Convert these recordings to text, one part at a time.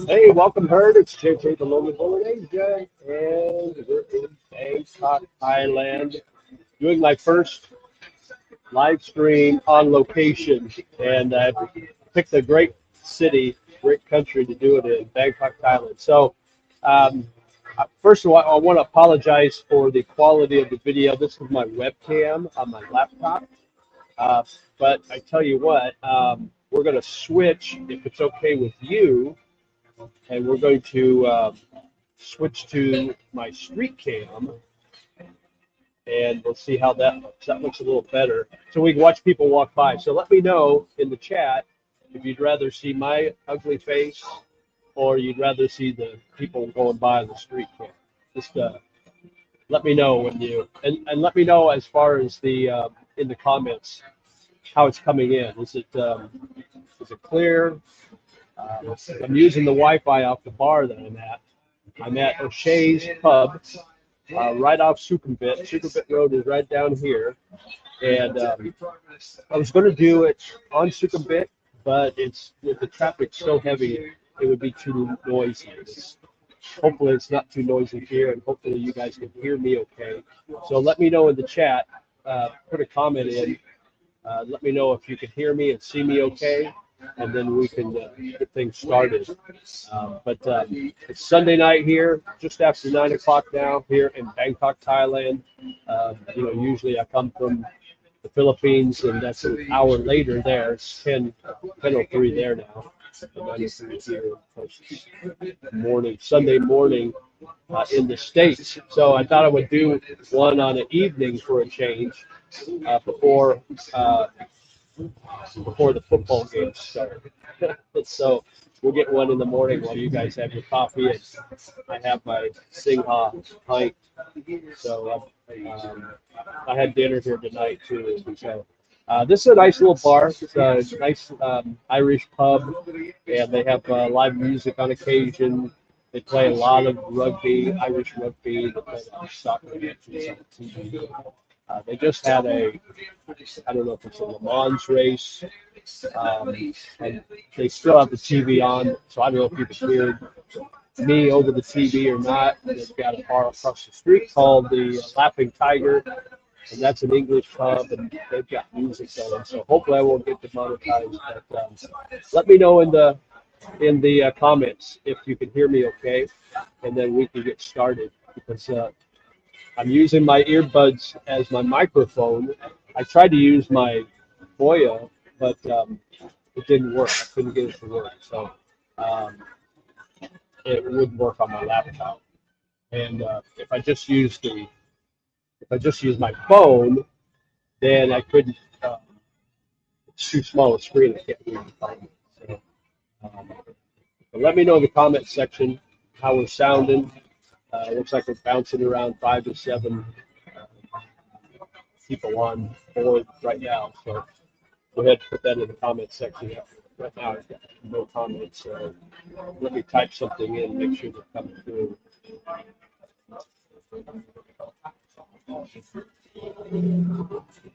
Hey, welcome, herd. It's JJ the Lonely Holidays guy, and we're in Bangkok, Thailand, doing my first live stream on location. And I picked a great city, great country to do it in, Bangkok, Thailand. So, um, first of all, I want to apologize for the quality of the video. This is my webcam on my laptop. Uh, but I tell you what, we're going to switch, if it's okay with you, and we're going to switch to my street cam, and we'll see how that looks. That looks a little better, so we can watch people walk by. So let me know in the chat if you'd rather see my ugly face or you'd rather see the people going by on the street cam. Just let me know when you and let me know as far as the in the comments how it's coming in. Is it clear? I'm using the Wi-Fi off the bar that I'm at. I'm at O'Shea's Pub, right off Sukhumvit. Sukhumvit Road is right down here. And I was going to do it on Sukhumvit, but it's with the traffic so heavy, it would be too noisy. Hopefully it's not too noisy here, and hopefully you guys can hear me okay. So let me know in the chat. Put a comment in. Let me know if you can hear me and see me okay, and then we can get things started. But it's Sunday night here, just after 9 o'clock now here in Bangkok, Thailand. Usually I come from the Philippines, and that's an hour later there. It's 10:03 there now. And 9:03 here, Sunday morning in the States. So I thought I would do one on an evening for a change uh, before the football game started. So we'll get one in the morning while you guys have your coffee, and I have my Singha pint. So I had dinner here tonight too. So this is a nice little bar. It's a nice Irish pub, and they have live music on occasion. They play a lot of rugby, Irish rugby. They play a lot of soccer matches on TV. They just had I don't know if it's a Le Mans race, and they still have the TV on, so I don't know if you can hear me over the TV or not. They've got a bar across the street called the Laughing Tiger, and that's an English pub, and they've got music going. So hopefully I won't get demonetized. But let me know in the comments if you can hear me okay, and then we can get started because. I'm using my earbuds as my microphone. I tried to use my Voya, but it didn't work. I couldn't get it to work, so it wouldn't work on my laptop. And if I just use my phone, then I couldn't. It's too small a screen. I can't read the phone. So, but let me know in the comment section how we're sounding. It looks like we're bouncing around 5 to 7 people on board right now. So go ahead and put that in the comment section. Right now I've got no comments. So let me type something in, make sure they're coming through.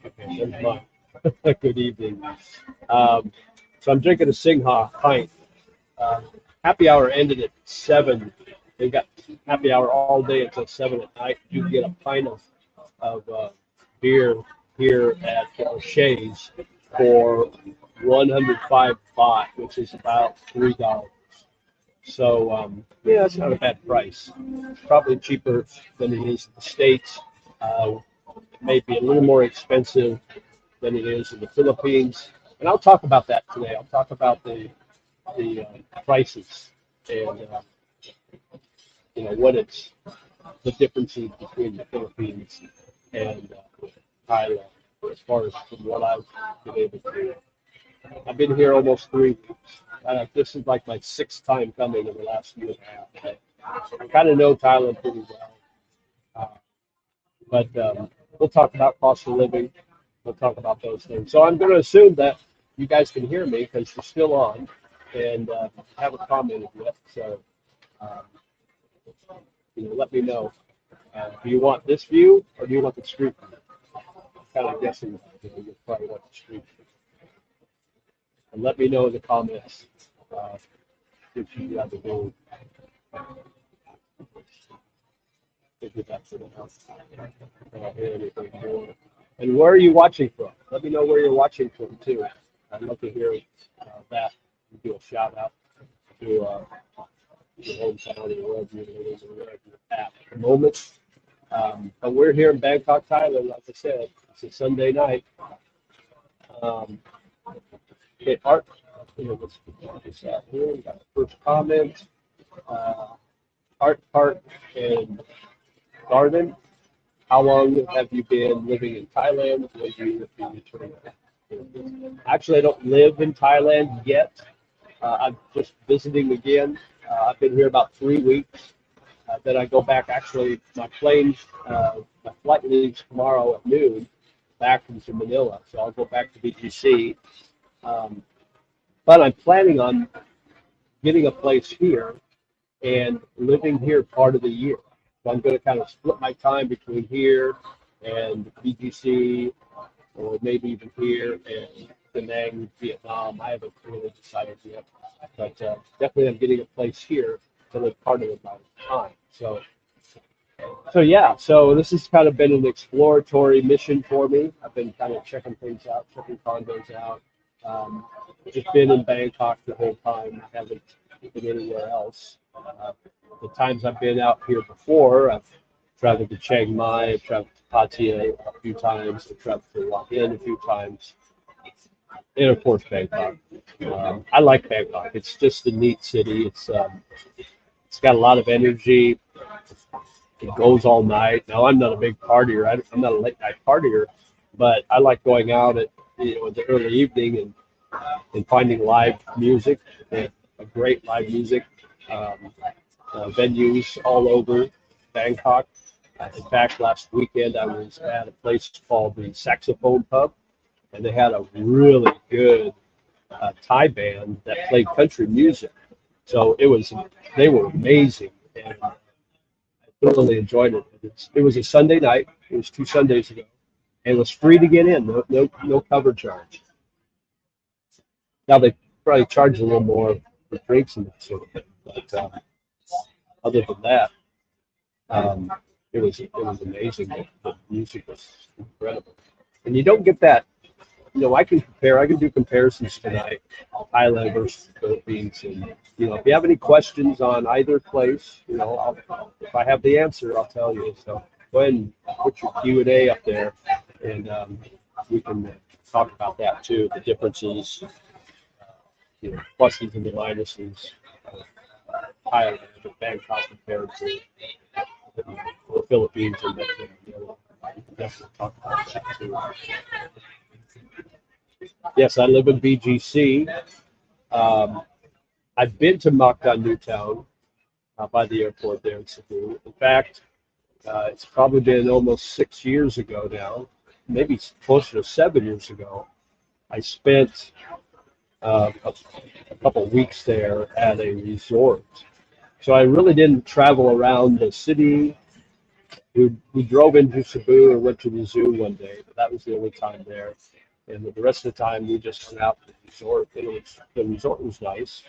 Okay, there's mine. Good evening. So I'm drinking a Singha pint. Happy hour ended at 7. They got happy hour all day until 7 at night. You can get a pint of beer here at O'Shea's for 105 baht, which is about $3. So yeah, that's not a bad price. It's probably cheaper than it is in the States. It may be a little more expensive than it is in the Philippines, and I'll talk about that today. I'll talk about the prices and what it's the differences between the Philippines and Thailand as far as from what I've been able to. I've been here almost 3 weeks. This is like my 6th time coming in the last year and a half. I kind of know Thailand pretty well, but we'll talk about cost of living. We'll talk about those things. So I'm going to assume that you guys can hear me because you're still on and haven't commented yet. So let me know. Do you want this view or do you want the street view? I'm kind of guessing you probably want the street view. And let me know in the comments If you have to go, figure that sort of out. I don't hear anything more. And where are you watching from? Let me know where you're watching from too. I'd love to hear that. Do a shout out to your hometown or wherever you're at the moment. But we're here in Bangkok, Thailand. Like I said, it's a Sunday night. Um, okay, Art, let's get this out here. We got the first comment. Uh, Art Park and Garden. How long have you been living in Thailand? When do you return? Actually, I don't live in Thailand yet. I'm just visiting again. I've been here about 3 weeks. Then I go back. Actually, my flight leaves tomorrow at noon, back into Manila. So I'll go back to BGC. But I'm planning on getting a place here and living here part of the year. So I'm going to kind of split my time between here and BGC, or maybe even here and Penang, Vietnam. I haven't really decided yet, but definitely I'm getting a place here to live part of my time. So yeah, so this has kind of been an exploratory mission for me. I've been kind of checking things out, checking condos out. Just been in Bangkok the whole time. I haven't been anywhere else. The times I've been out here before, I've traveled to Chiang Mai, I've traveled to Pattaya a few times, I've traveled to Hua Hin a few times, and of course Bangkok. I like Bangkok. It's just a neat city. It's got a lot of energy. It goes all night. Now I'm not a big partier. I'm not a late night partier, but I like going out at in the early evening and finding live music, and a great live music venues all over Bangkok. In fact, last weekend I was at a place called the Saxophone Pub, and they had a really good Thai band that played country music. So they were amazing, and I thoroughly enjoyed it. It was a Sunday night. It was 2 Sundays ago, and it was free to get in. No cover charge. Now they probably charge a little more for drinks and that sort of thing, but other than that, um, it was amazing. The music was incredible, and you don't get that. I can compare. I can do comparisons tonight, Thailand versus the Philippines, and if you have any questions on either place, if I have the answer, I'll tell you. So go ahead and put your Q&A up there, and we can talk about that too. The differences, pluses and the minuses. Thailand and Bangkok compared to the Philippines, and definitely talk about that too. Yes, I live in BGC. I've been to Mactan, Newtown, by the airport there in Cebu. In fact, it's probably been almost 6 years ago now, maybe closer to 7 years ago. I spent a couple of weeks there at a resort. So I really didn't travel around the city. We drove into Cebu and went to the zoo one day, but that was the only time there. And the rest of the time we just hung out at the resort. The resort was nice,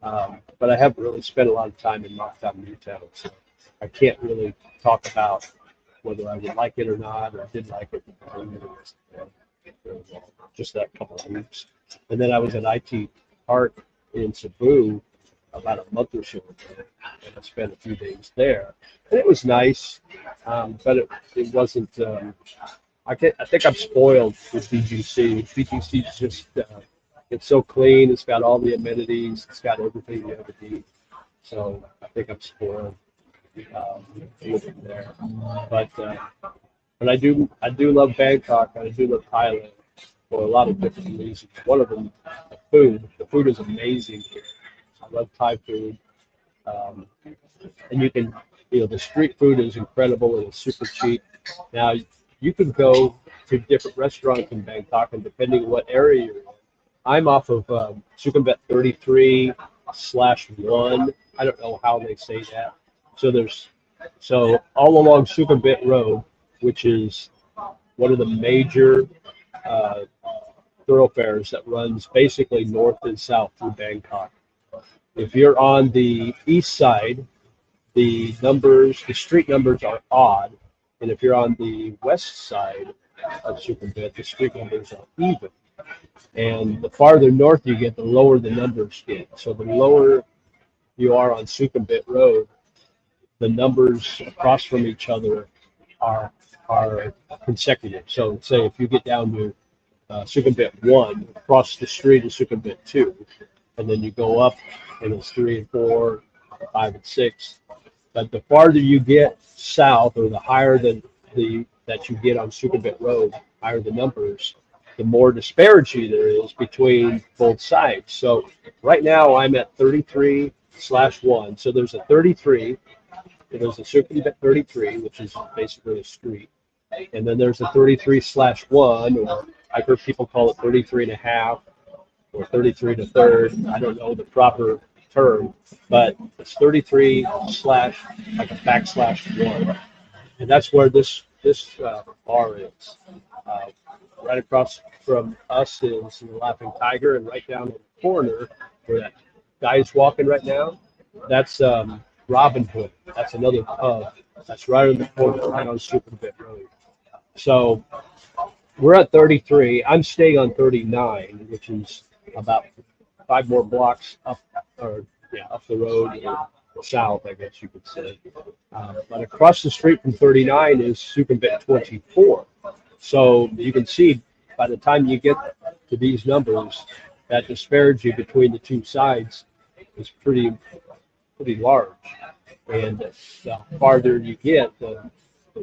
but I haven't really spent a lot of time in Mactan, Newtown, so I can't really talk about whether I would like it or not, or did like it. Just that couple of weeks. And then I was at IT Park in Cebu about a month or so ago, and I spent a few days there. And it was nice, but it wasn't. I think I'm spoiled with BGC. BGC is just it's so clean. It's got all the amenities. It's got everything you ever need. So I think I'm spoiled living there. But I do love Bangkok. And I do love Thailand for a lot of different reasons. One of them, the food. The food is amazing here. I love Thai food, and the street food is incredible and it's super cheap. Now you can go to different restaurants in Bangkok, and depending on what area you're in, I'm off of Sukhumvit 33/1. I don't know how they say that. So all along Sukhumvit Road, which is one of the major thoroughfares that runs basically north and south through Bangkok. If you're on the east side, the street numbers are odd, and if you're on the west side of Sukhumvit, the street numbers are even. And the farther north you get, the lower the numbers get. So the lower you are on Sukhumvit Road, the numbers across from each other are are consecutive. So say if you get down to Sukhumvit 1, across the street is Sukhumvit 2, and then you go up and it's 3 and 4, 5 and 6. But the farther you get south, or the higher the that you get on Sukhumvit Road, higher the numbers, the more disparity there is between both sides. So right now I'm at 33/1. So there's a 33, there's a Sukhumvit 33, which is basically a street. And then there's a 33/1, or I've heard people call it 33 and a half, or 33 to third. I don't know the proper term, but it's 33 slash, like a /1. And that's where this bar is. Right across from us is the Laughing Tiger, and right down in the corner where that guy's walking right now, that's Robin Hood. That's another pub. That's right in the corner, right on Sukhumvit Road. So we're at 33. I'm staying on 39, which is about 5 more blocks up, or up the road, or south, I guess you could say. But across the street from 39 is Sukhumvit 24. So you can see by the time you get to these numbers, that disparity between the two sides is pretty large. And the farther you get, the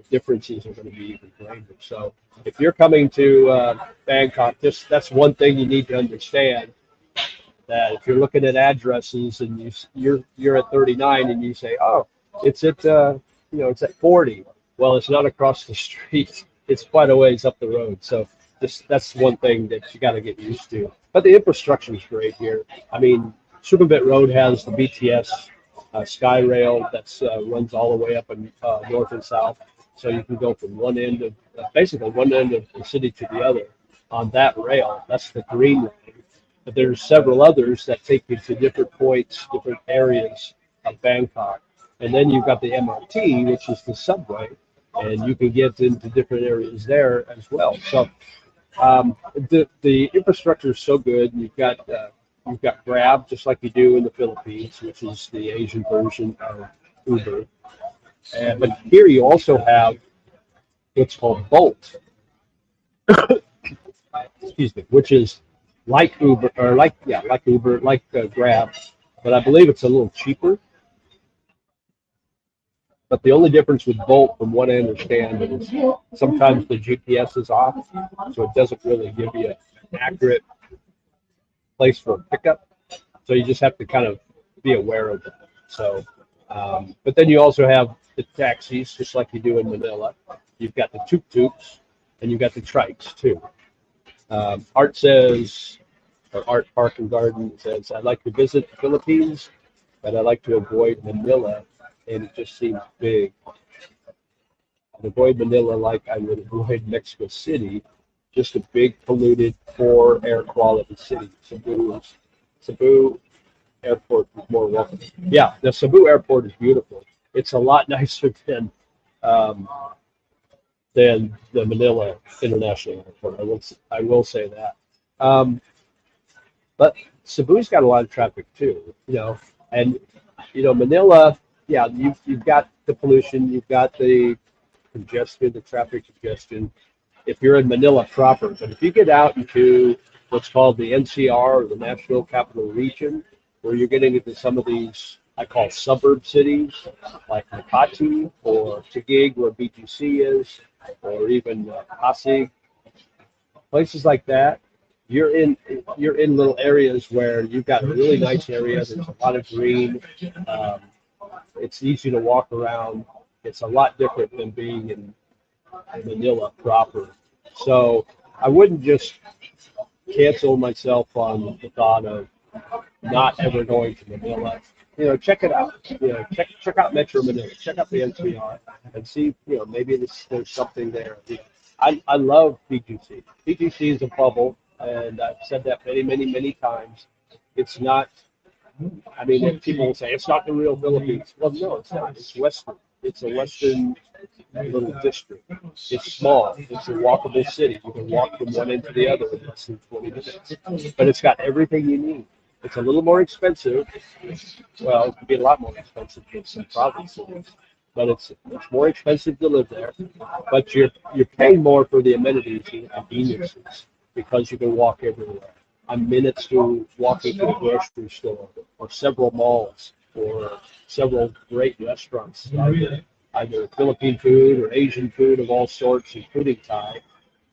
differences are going to be even greater. So if you're coming to Bangkok, that's one thing you need to understand. That if you're looking at addresses and you're at 39 and you say, oh, it's at it's at 40. Well, it's not across the street. It's quite a ways up the road. So that's one thing that you got to get used to. But the infrastructure is great here. I mean, Sukhumvit Road has the BTS Sky Rail that runs all the way up in north and south. So you can go from one end of basically one end of the city to the other on that rail. That's the green rail. But there's several others that take you to different points, different areas of Bangkok. And then you've got the MRT, which is the subway, and you can get into different areas there as well. So the infrastructure is so good. You've got Grab, just like you do in the Philippines, which is the Asian version of Uber. But here you also have what's called Bolt, excuse me, which is like Uber, or like Uber, like Grab, but I believe it's a little cheaper. But the only difference with Bolt, from what I understand, is sometimes the GPS is off, so it doesn't really give you an accurate place for a pickup. So you just have to kind of be aware of that. So, but then you also have the taxis, just like you do in Manila. You've got the tuk-tuks, and you've got the trikes too. Art says, or Art Park and Garden says, I'd like to visit the Philippines, but I like to avoid Manila, and it just seems big. I'd avoid Manila like I would avoid Mexico City, just a big, polluted, poor air quality city. Cebu Airport is more welcoming. Yeah, the Cebu Airport is beautiful. It's a lot nicer than the Manila International Airport. I will say that. But Cebu's got a lot of traffic too, and Manila. Yeah, you've got the pollution, you've got the congestion, the traffic congestion. If you're in Manila proper, but if you get out into what's called the NCR, or the National Capital Region, where you're getting into some of these I call suburb cities, like Makati or Taguig, where BGC is, or even Pasig, places like that. You're in little areas where you've got a really nice area. There's a lot of green. It's easy to walk around. It's a lot different than being in Manila proper. So I wouldn't just cancel myself on the thought of not ever going to Manila. Check it out. Check out Metro Manila. Check out the NCR and see. Maybe there's something there. I love BGC. BGC is a bubble, and I've said that many, many, many times. It's not I mean, if people will say it's not the real Philippines. Well, no, it's not. It's Western. It's a Western little district. It's small. It's a walkable city. You can walk from one end to the other in less than 20 minutes. But it's got everything you need. It's a little more expensive. Well, it could be a lot more expensive than some provinces, but it's more expensive to live there. But you're paying more for the amenities and conveniences because you can walk everywhere. I'm minutes to walking to the grocery store, or several malls, or several great restaurants, either Philippine food or Asian food of all sorts, including Thai,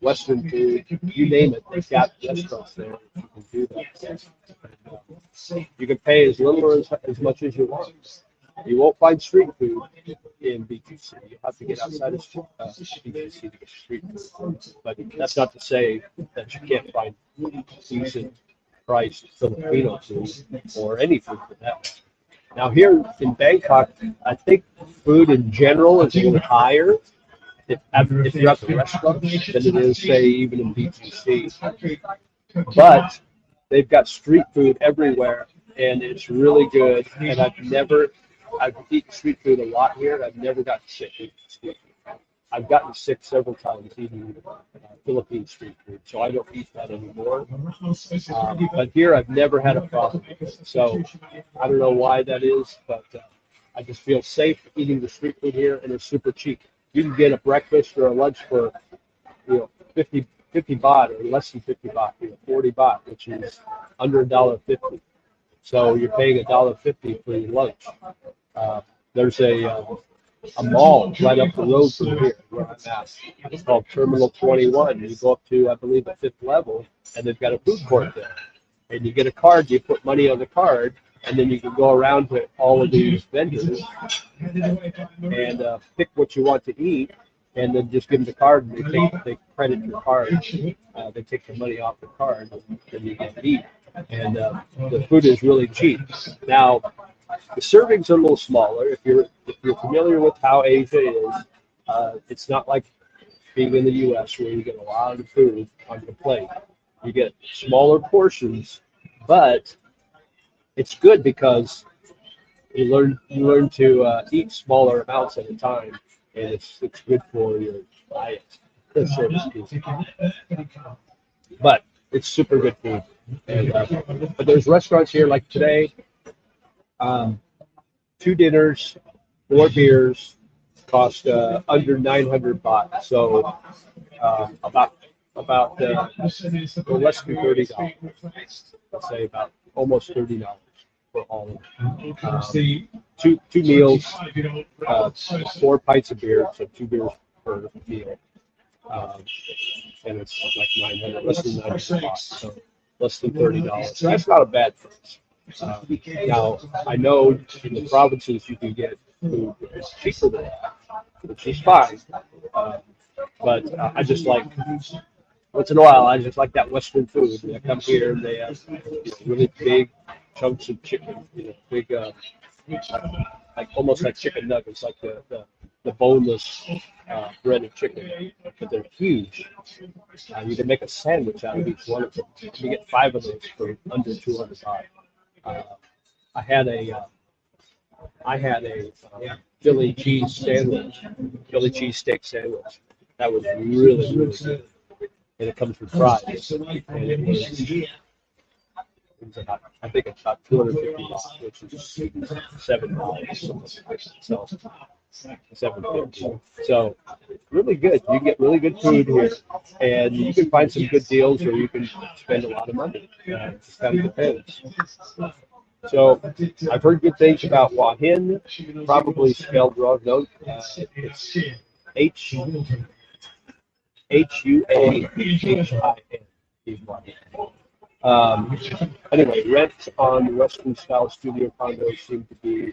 Western food, you name it. They've got restaurants there. You can do that. You can pay as little or as much as you want. You won't find street food in BTC. You have to get outside of BTC to get street food. But that's not to say that you can't find decent priced Filipino food or any food for that matter. Now here in Bangkok, I think food in general is a little higher if you're at the restaurant than it is, say, even in BTC. But they've got street food everywhere, and it's really good. And I've eaten street food a lot here. I've never gotten sick eating street food. I've gotten sick several times eating Philippine street food, so I don't eat that anymore. But here I've never had a problem. So I don't know why that is, but I just feel safe eating the street food here, and it's super cheap. You can get a breakfast or a lunch for 50 baht or less than 50 baht, 40 baht, which is under $1.50. So you're paying $1.50 for your lunch. There's a mall right up the road from here where I'm at. It's called Terminal 21. You go up to, I believe, the 5th level, and they've got a food court there. And you get a card, you put money on the card, and then you can go around to all of these vendors and pick what you want to eat, and then just give them the card, and they credit your card. They take the money off the card, and you get to eat. And the food is really cheap. Now, the servings are a little smaller. If you're familiar with how Asia is, it's not like being in the U.S. where you get a lot of food on your plate. You get smaller portions, but it's good because you learn to eat smaller amounts at a time, and it's good for your diet, so to speak. But it's super good food. And, but there's restaurants here like today. 2 dinners, 4 beers cost under 900 baht. So about less than $30. Let's say about almost $30 for all of it. Two meals, 4 pints of beer, so 2 beers per meal. And it's like 900, less than 900 baht, so less than $30. That's not a bad price. Now, I know in the provinces you can get food that's cheaper than that, which is fine. But I just like, once in a while, I just like that Western food. I come here and they have really big chunks of chicken, big, like almost like chicken nuggets, like the boneless breaded chicken, but they're huge. You can make a sandwich out of each one of them. You get 5 of those for under 200 baht. I had a Philly cheese steak sandwich. That was really, really good. And it comes with fries. And it was about, I think it's about 250 baht, which is $7. So $7.50. So really good. You get really good food here, and you can find some good deals, or you can spend a lot of money. It just kind of depends. So I've heard good things about Hua Hin, probably spelled wrong. No, it's Huahin. Anyway, rent on the Western style studio condos seem to be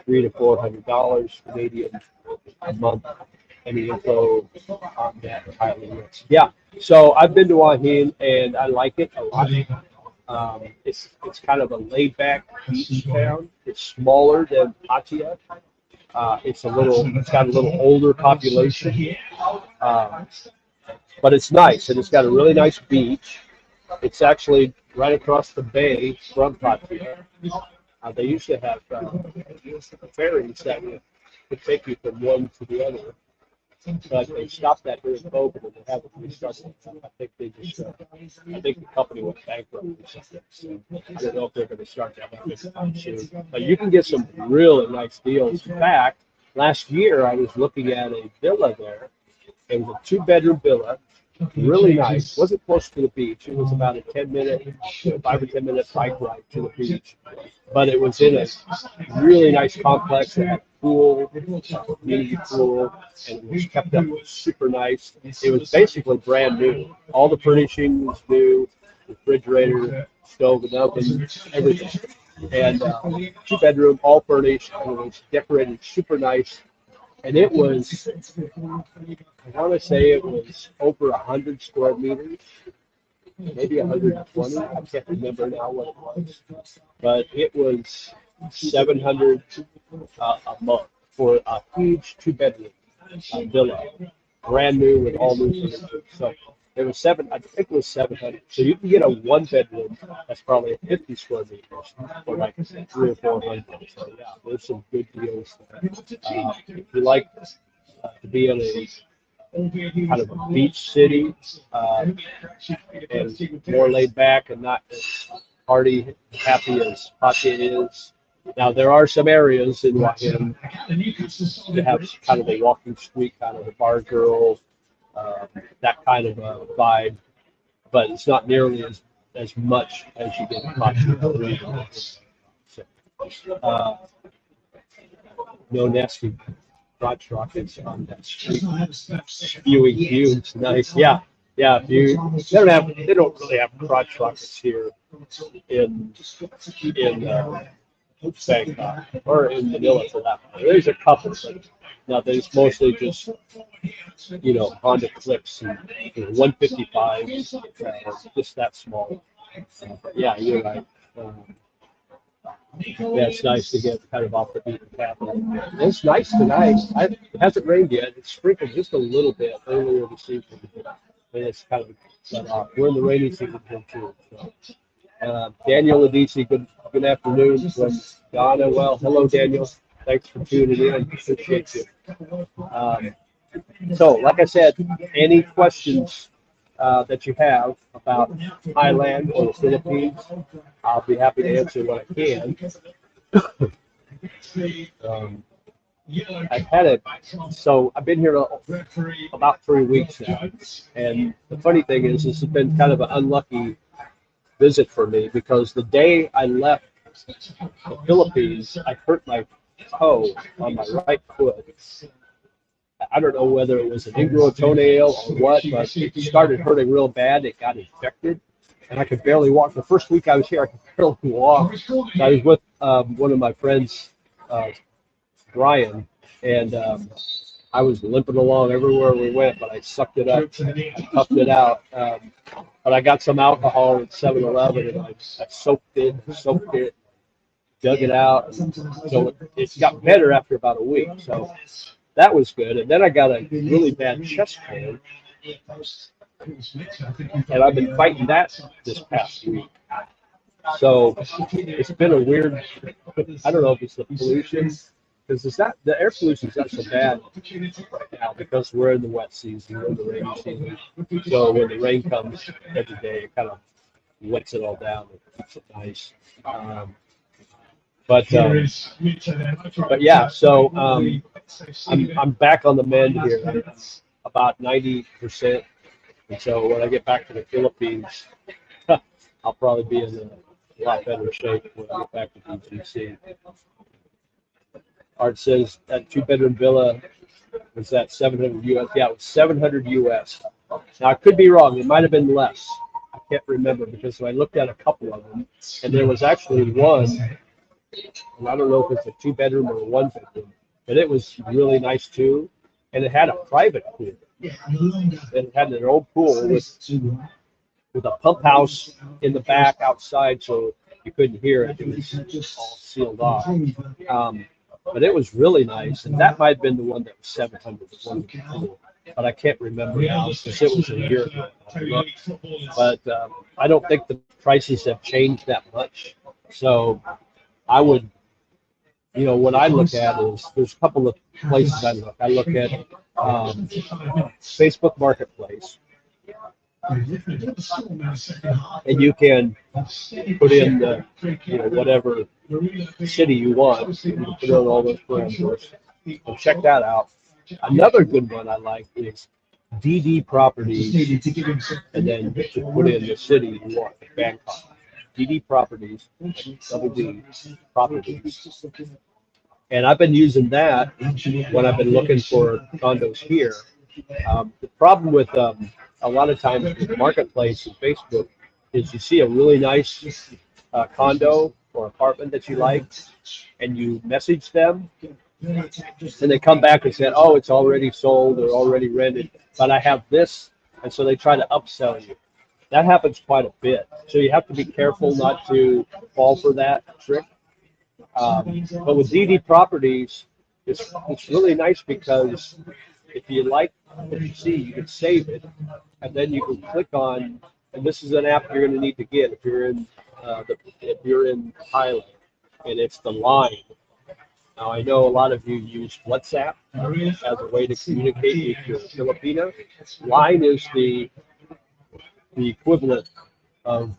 $300 to $400 Canadian a month. Any info on that? Highly rich. Yeah. So I've been to Hua Hin and I like it a lot. It's kind of a laid back beach town. It's smaller than Pattaya. It's got a little older population, but it's nice, and it's got a really nice beach. It's actually right across the bay from Pattaya, They used to have ferries that would take you from one to the other. But they stopped that during COVID and they haven't restarted. I think they just, I think the company went bankrupt or something. So I don't know if they're going to start that up anytime soon. But you can get some really nice deals. In fact, last year I was looking at a villa there. It was a 2-bedroom villa, really nice. Wasn't close to the beach. It was about a 10-minute, 5 or 10 minute bike ride to the beach. But it was in a really nice complex that had pool, community pool, and it was kept up super nice. It was basically brand new. All the furnishing was new, refrigerator, stove, and oven, everything. And 2-bedroom, all furnished, and it was decorated super nice. And it was, I want to say it was over 100 square meters, maybe 120. I can't remember now what it was, but it was 700 a month for a huge 2-bedroom villa, brand new with all new furniture. So it was I think it was 700. So you can get a 1-bedroom that's probably 50 square meters for like 300 or 400. So yeah, there's some good deals there. If you like to be in a kind of a beach city and more laid back and not as party happy as Pattaya is. Now there are some areas in Wahim that have kind of a walking street, kind of a bar girl, that kind of a vibe, but it's not nearly as much as you get in Pattaya. So, no nasty crotch rockets on that street. Spewing fumes, nice. Yeah, yeah. They don't really have crotch rockets here in Bangkok or in Manila for that matter. There's a couple, but no, there's mostly just Honda Clips and 155, just that small. But yeah, you're right. Yeah, it's nice to get kind of off the beaten path. It's nice tonight. It hasn't rained yet. It's sprinkled just a little bit earlier this evening. And it's kind of let off. We're in the rainy season here too. So, Daniel Adisi, good afternoon from Ghana. Well, hello, Daniel. Thanks for tuning in. Appreciate you. So, like I said, any questions that you have about Thailand or the Philippines, I'll be happy to answer what I can. I've been here about 3 weeks now, and the funny thing is, this has been kind of an unlucky visit for me because the day I left the Philippines, I hurt my toe on my right foot. I don't know whether it was an ingrown toenail or what, but it started hurting real bad. It got infected, and I could barely walk. The first week I was here, I could barely walk. I was with one of my friends, Brian, and I was limping along everywhere we went, but I sucked it up, I toughed it out. But I got some alcohol at 7-Eleven, and I soaked it, dug it out. And so it got better after about a week. So that was good. And then I got a really bad chest pain, and I've been fighting that this past week. So it's been a weird, I don't know if it's the pollution, because the air pollution is not so bad right now because we're in the wet season, we're in the rainy season. So when the rain comes every day, it kind of wets it all down and keeps it nice. But yeah, so I'm back on the mend here. I'm about 90%, and so when I get back to the Philippines, I'll probably be in a lot better shape when I get back to BGC. Art says that 2-bedroom villa was that 700 US. Yeah, it was 700 US. Now I could be wrong. It might have been less. I can't remember because I looked at a couple of them, and there was actually one. And I don't know if it's a 2-bedroom or a 1-bedroom, but it was really nice too. And it had a private pool. It had an old pool with a pump house in the back outside, so you couldn't hear it. It was all sealed off. But it was really nice, and that might have been the one that was 700, the one with the pool. But I can't remember now because it was a year ago. But I don't think the prices have changed that much. So I would, what I look at is there's a couple of places I look. I look at Facebook Marketplace, and you can put in the, whatever city you want. You can put in all those parameters. So check that out. Another good one I like is DD Properties, and then to put in the city you want, Bangkok. DD Properties, double D Properties. And I've been using that when I've been looking for condos here. The problem with a lot of times with Marketplace and Facebook is you see a really nice condo or apartment that you like, and you message them, and they come back and say, "Oh, it's already sold or already rented, but I have this," and so they try to upsell you. That happens quite a bit, so you have to be careful not to fall for that trick. But with DD Properties, it's really nice because if you like what you see, you can save it, and then you can click on. And this is an app you're going to need to get if you're in Thailand, and it's the Line. Now I know a lot of you use WhatsApp as a way to communicate with your Filipino. Line is the equivalent of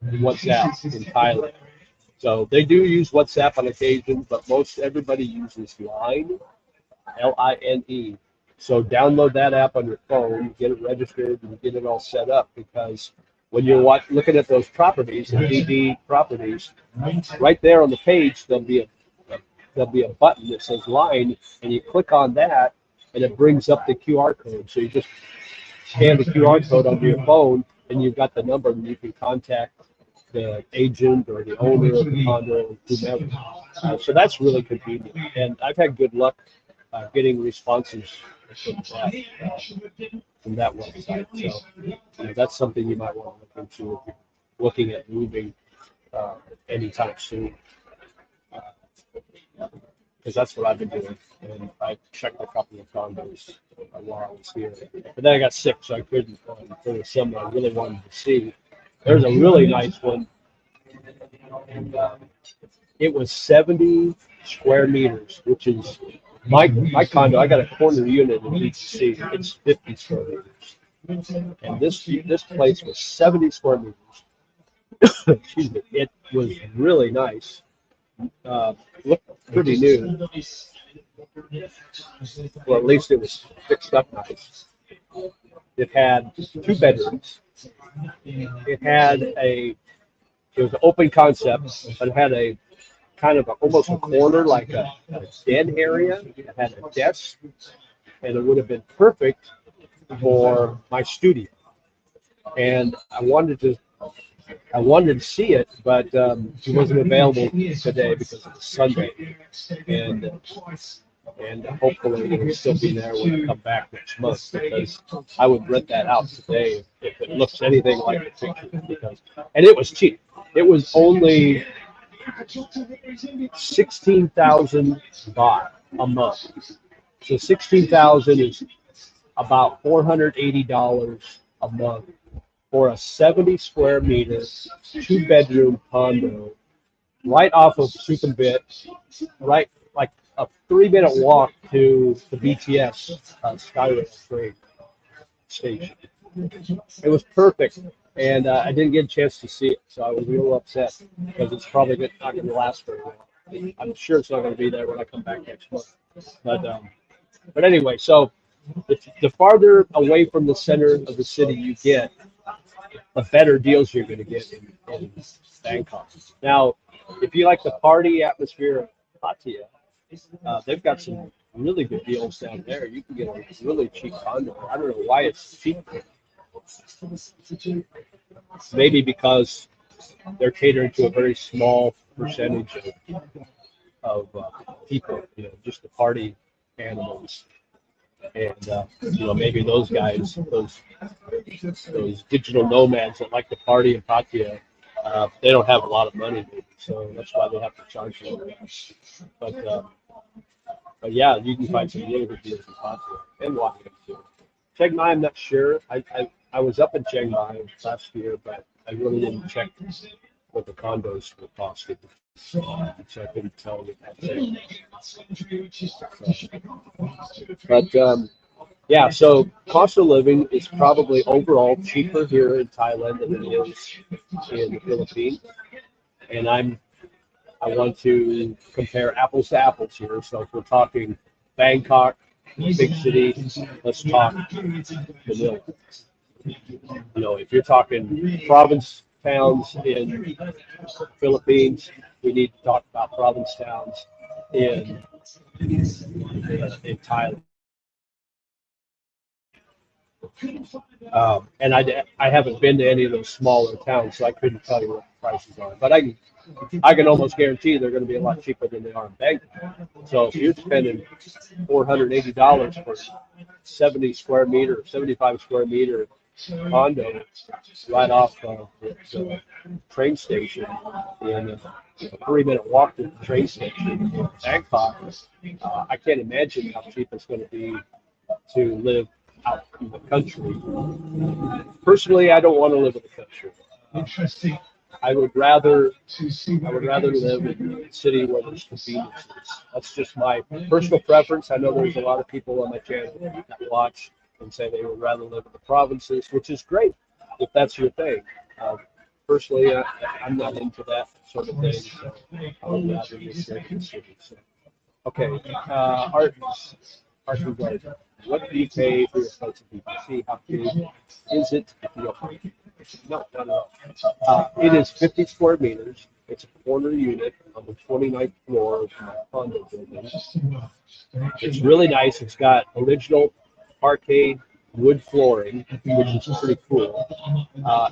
WhatsApp in Thailand. So they do use WhatsApp on occasion, but most everybody uses Line, Line. So download that app on your phone, get it registered, and get it all set up, because when you're looking at those properties, and DD Properties, right there on the page, there'll be a button that says Line, and you click on that, and it brings up the QR code. So you just scan the QR code onto your phone, and you've got the number, and you can contact the agent or the owner of the condo or whomever. So that's really convenient, and I've had good luck getting responses from that website. So that's something you might want to look into if you're looking at moving anytime soon, because that's what I've been doing. And I checked a couple of condos while I was here, but then I got sick, so I couldn't. There was some I really wanted to see. There's a really nice one, and it was 70 square meters, which is my condo. I got a corner unit in each seat. It's 50 square meters, and this place was 70 square meters. Excuse me. It was really nice. Looked pretty new. Well, at least it was fixed up nice. It had 2 bedrooms. It was an open concept, but it had a kind of almost a corner, like a den area. It had a desk, and it would have been perfect for my studio. And I wanted to see it, but it wasn't available today because it was Sunday, and hopefully it will still be there when I come back next month, because I would rent that out today if it looks anything like the picture. And it was cheap. It was only 16,000 baht a month. So 16,000 is about $480 a month for a 70 square meter, 2-bedroom condo right off of Sukhumvit, right, like a 3-minute walk to the BTS Skyrail train station. It was perfect, and I didn't get a chance to see it, so I was a little upset because it's probably not going to last very long. I'm sure it's not going to be there when I come back next month. But anyway, so the farther away from the center of the city you get, the better deals you're going to get in Bangkok. Now, if you like the party atmosphere of Pattaya, they've got some really good deals down there. You can get a really cheap condo. I don't know why it's cheap. Maybe because they're catering to a very small percentage of people, just the party animals. And maybe those guys, those digital nomads that like to party in Pattaya, they don't have a lot of money, so that's why they have to charge you. But yeah, you can find some really good deals in Pattaya and Washington too. Chiang Mai, I'm not sure. I was up in Chiang Mai last year, but I really didn't check what the condos were costing. which I couldn't tell you that. But yeah, so cost of living is probably overall cheaper here in Thailand than it is in the Philippines. And I want to compare apples to apples here. So if we're talking Bangkok, big city, let's talk Manila. If you're talking province towns in Philippines, we need to talk about province towns in Thailand. And I haven't been to any of those smaller towns, so I couldn't tell you what the prices are. But I can almost guarantee they're going to be a lot cheaper than they are in Bangkok. So if you're spending $480 for 70 square meter, 75 square meter condo right off the train station in a 3-minute walk to the train station in Bangkok, I can't imagine how cheap it's going to be to live out in the country. Personally, I don't want to live in the country. Interesting. I would rather live in a city where there's conveniences. That's just my personal preference. I know there's a lot of people on my channel that watch and say they would rather live in the provinces, which is great if that's your thing. Personally, I'm not into that sort of thing, so I would rather just live in the city. So, okay, Art Regard. What do you pay for your place of BBC? How big is it? No, not at all. It is 50 square meters. It's a corner unit on the 29th floor of my condo building. It's really nice. It's got original arcade wood flooring, which is pretty cool.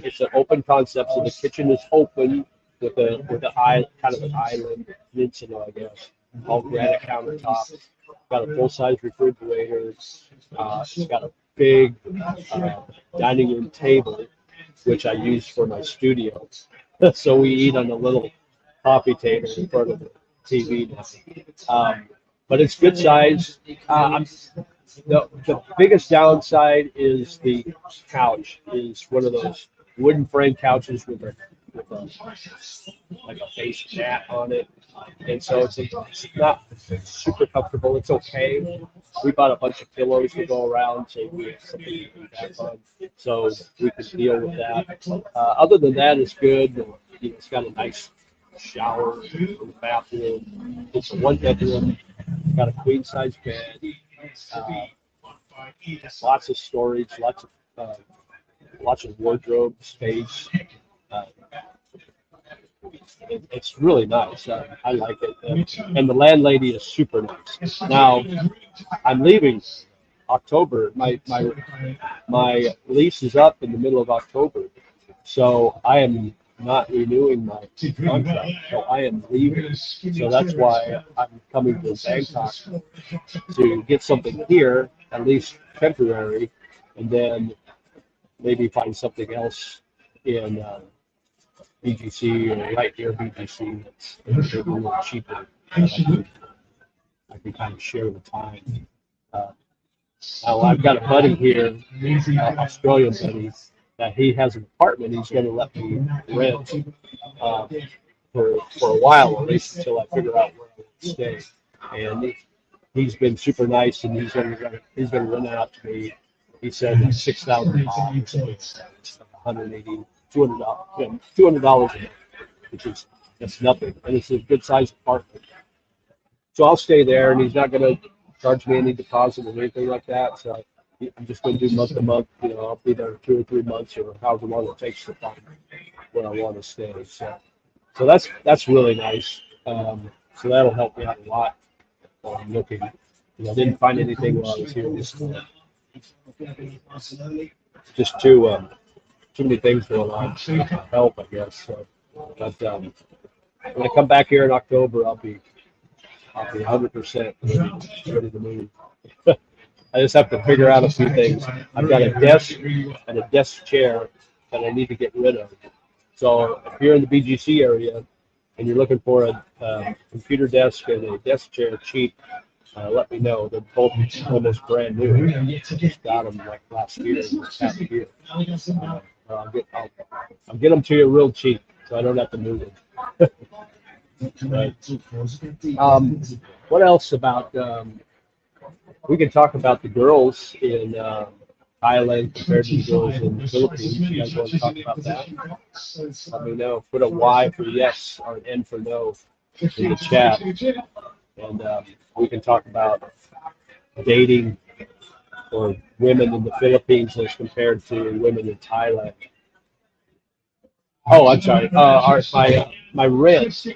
It's an open concept, so the kitchen is open with kind of an island peninsula, I guess. All granite countertops. Got a full-size refrigerator. It's got a big dining room table, which I use for my studio. So we eat on a little coffee table in front of the TV now. But it's good size. The biggest downside is the couch. Is one of those wooden frame couches with a like a face mat on it, and so it's not super comfortable. It's okay. We bought a bunch of pillows to go around, so we have something to be back on, so we can deal with that. Other than that, it's good. It's got a nice shower in the bathroom. It's a 1 bedroom. Got a queen size bed. Lots of storage. Lots of wardrobe space. It's really nice. I like it, and the landlady is super nice. Now, I'm leaving October. My lease is up in the middle of October, so I am not renewing my contract. So I am leaving. So that's why I'm coming to Bangkok to get something here, at least temporary, and then maybe find something else in BGC or right near BGC that's a little cheaper. I can kind of share the time. Now I've got a buddy here, Australian buddy, that he has an apartment. He's going to let me rent for a while, at least until I figure out where I want to stay. And he's been super nice, and he's going to rent it out to me. He said $6,000, it's like $180, $200 a month, which is that's nothing, and it's a good sized apartment. So I'll stay there, and he's not going to charge me any deposit or anything like that. So I'm just going to do month to month. I'll be there 2 or 3 months or however long it takes to find where I want to stay. So that's really nice. So that'll help me out a lot while I'm looking. I didn't find anything while I was here. Just too many things going on. Help, I guess. So, but when I come back here in October, I'll be 100% ready to move. I just have to figure out a few things. I've got a desk and a desk chair that I need to get rid of. So if you're in the BGC area and you're looking for a computer desk and a desk chair cheap, let me know. They're both almost brand new. I just got them like last year, past year. I'll get them to you real cheap, so I don't have to move them. But, what else about? We can talk about the girls in Thailand compared to the girls in the Philippines. You guys want to talk about that? Let me know. Put a Y for yes or an N for no in the chat, and we can talk about dating for women in the Philippines as compared to women in Thailand. Oh, I'm sorry. My rent.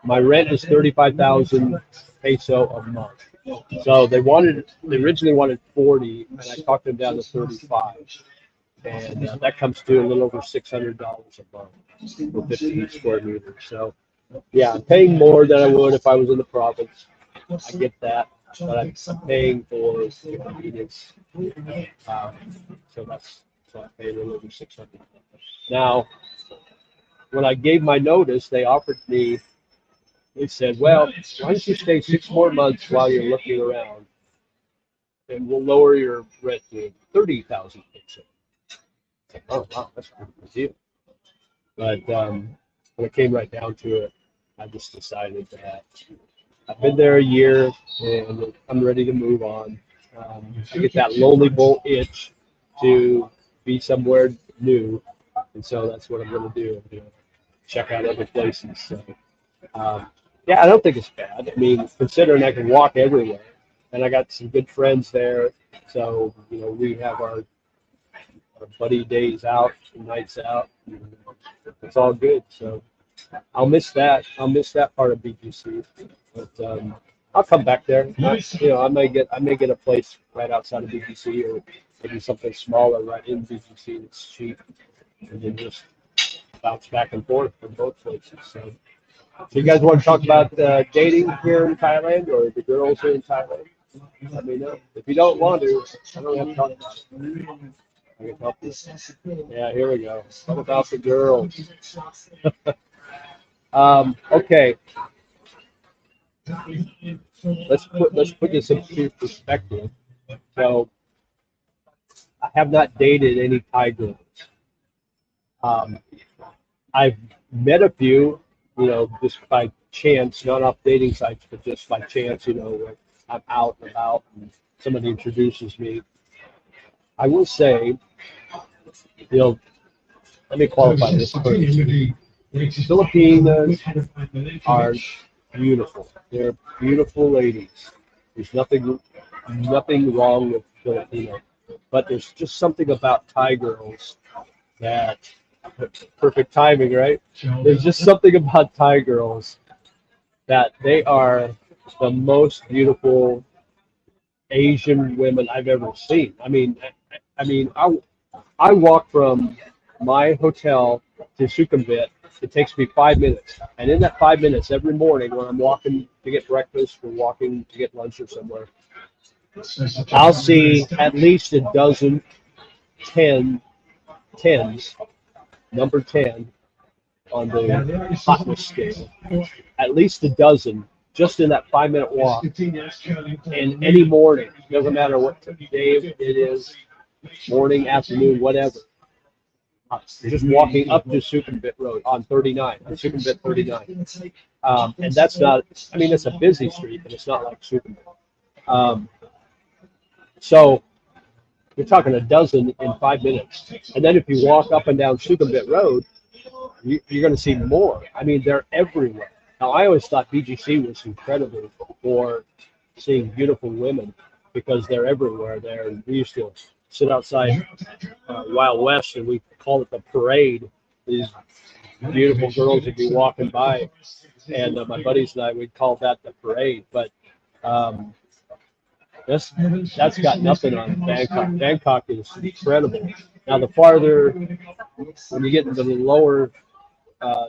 My rent is 35,000 peso a month. So they originally wanted 40, and I talked them down to 35, and that comes to a little over $600 a month for 15 square meters. So yeah, I'm paying more than I would if I was in the province. I get that, but I'm paying for the convenience. Um, so I pay a little over 600. Now, when I gave my notice, they offered me. They said, "Well, why don't you stay 6 more months while you're looking around, and we'll lower your rent to 30,000 pesos." Oh wow, that's a pretty good deal. But when it came right down to it, I just decided that I've been there a year and I'm ready to move on. I get that lonely bolt itch to be somewhere new, and so that's what I'm going to do. Check out other places. So, um, yeah, I don't think it's bad. I mean, considering I can walk everywhere, and I got some good friends there, so we have our buddy days out, nights out. It's all good. So I'll miss that. I'll miss that part of BGC, but I'll come back there. I may get a place right outside of BGC, or maybe something smaller right in BGC that's cheap, and then just bounce back and forth from both places. So you guys want to talk about dating here in Thailand or the girls here in Thailand? Let me know. If you don't want to, I don't have to talk about it. I can help you. Yeah, here we go. What about the girls? Okay, let's put this into perspective. So I have not dated any Thai girls. Um, I've met a few, just by chance, not off dating sites, but just by chance, when I'm out and about and somebody introduces me. I will say, let me qualify this first. Filipinas are beautiful. They're beautiful ladies. There's nothing wrong with Filipino, but there's just something about Thai girls that perfect timing, right? There's just something about Thai girls that they are the most beautiful Asian women I've ever seen. I walk from my hotel to Sukhumvit. It takes me 5 minutes, and in that 5 minutes, every morning when I'm walking to get breakfast or walking to get lunch or somewhere, I'll see at least a dozen tens, number 10 on the hotness scale, at least a dozen just in that 5 minute walk. And any morning, doesn't matter what day it is, morning, afternoon, whatever. Just walking up to Sukhumvit Road on 39, on Sukhumvit 39. And that's not, it's a busy street, but it's not like Sukhumvit. So you're talking a dozen in 5 minutes. And then if you walk up and down Sukhumvit Road, you're going to see more. They're everywhere. Now, I always thought BGC was incredible for seeing beautiful women because they're everywhere there. And we used to sit outside Wild West, and we call it the parade. These beautiful girls would be walking by, and my buddies and I would call that the parade. But that's got nothing on Bangkok. Bangkok is incredible. Now, the farther when you get into the lower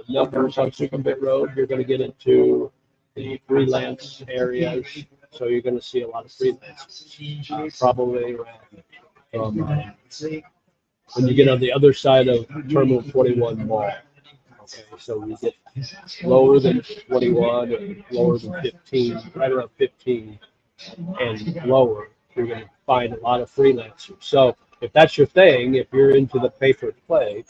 numbers on Sukhumvit Road, you're going to get into the freelance areas. So you're going to see a lot of freelancers, probably around from when you get on the other side of Terminal 21 Mall. Okay, so you get lower than 21 or lower than 15, right around 15 and lower, you're going to find a lot of freelancers. So if that's your thing, if you're into the pay for play,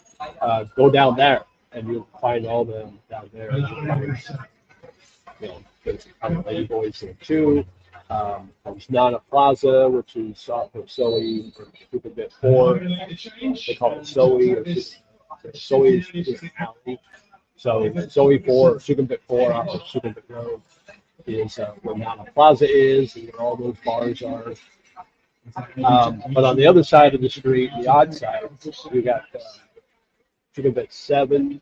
go down there. and you'll find all them down there. There's kind of lady boys there too. There's Nana Plaza, which is off of Soe or Sukhumvit 4. They call it Soe, or Soe is the alley. So Soe 4, or Sukhumvit 4 off of Sukhumvit Road is where Nana Plaza is, and where all those bars are. But on the other side of the street, the odd side, we got Sukhumvit 7,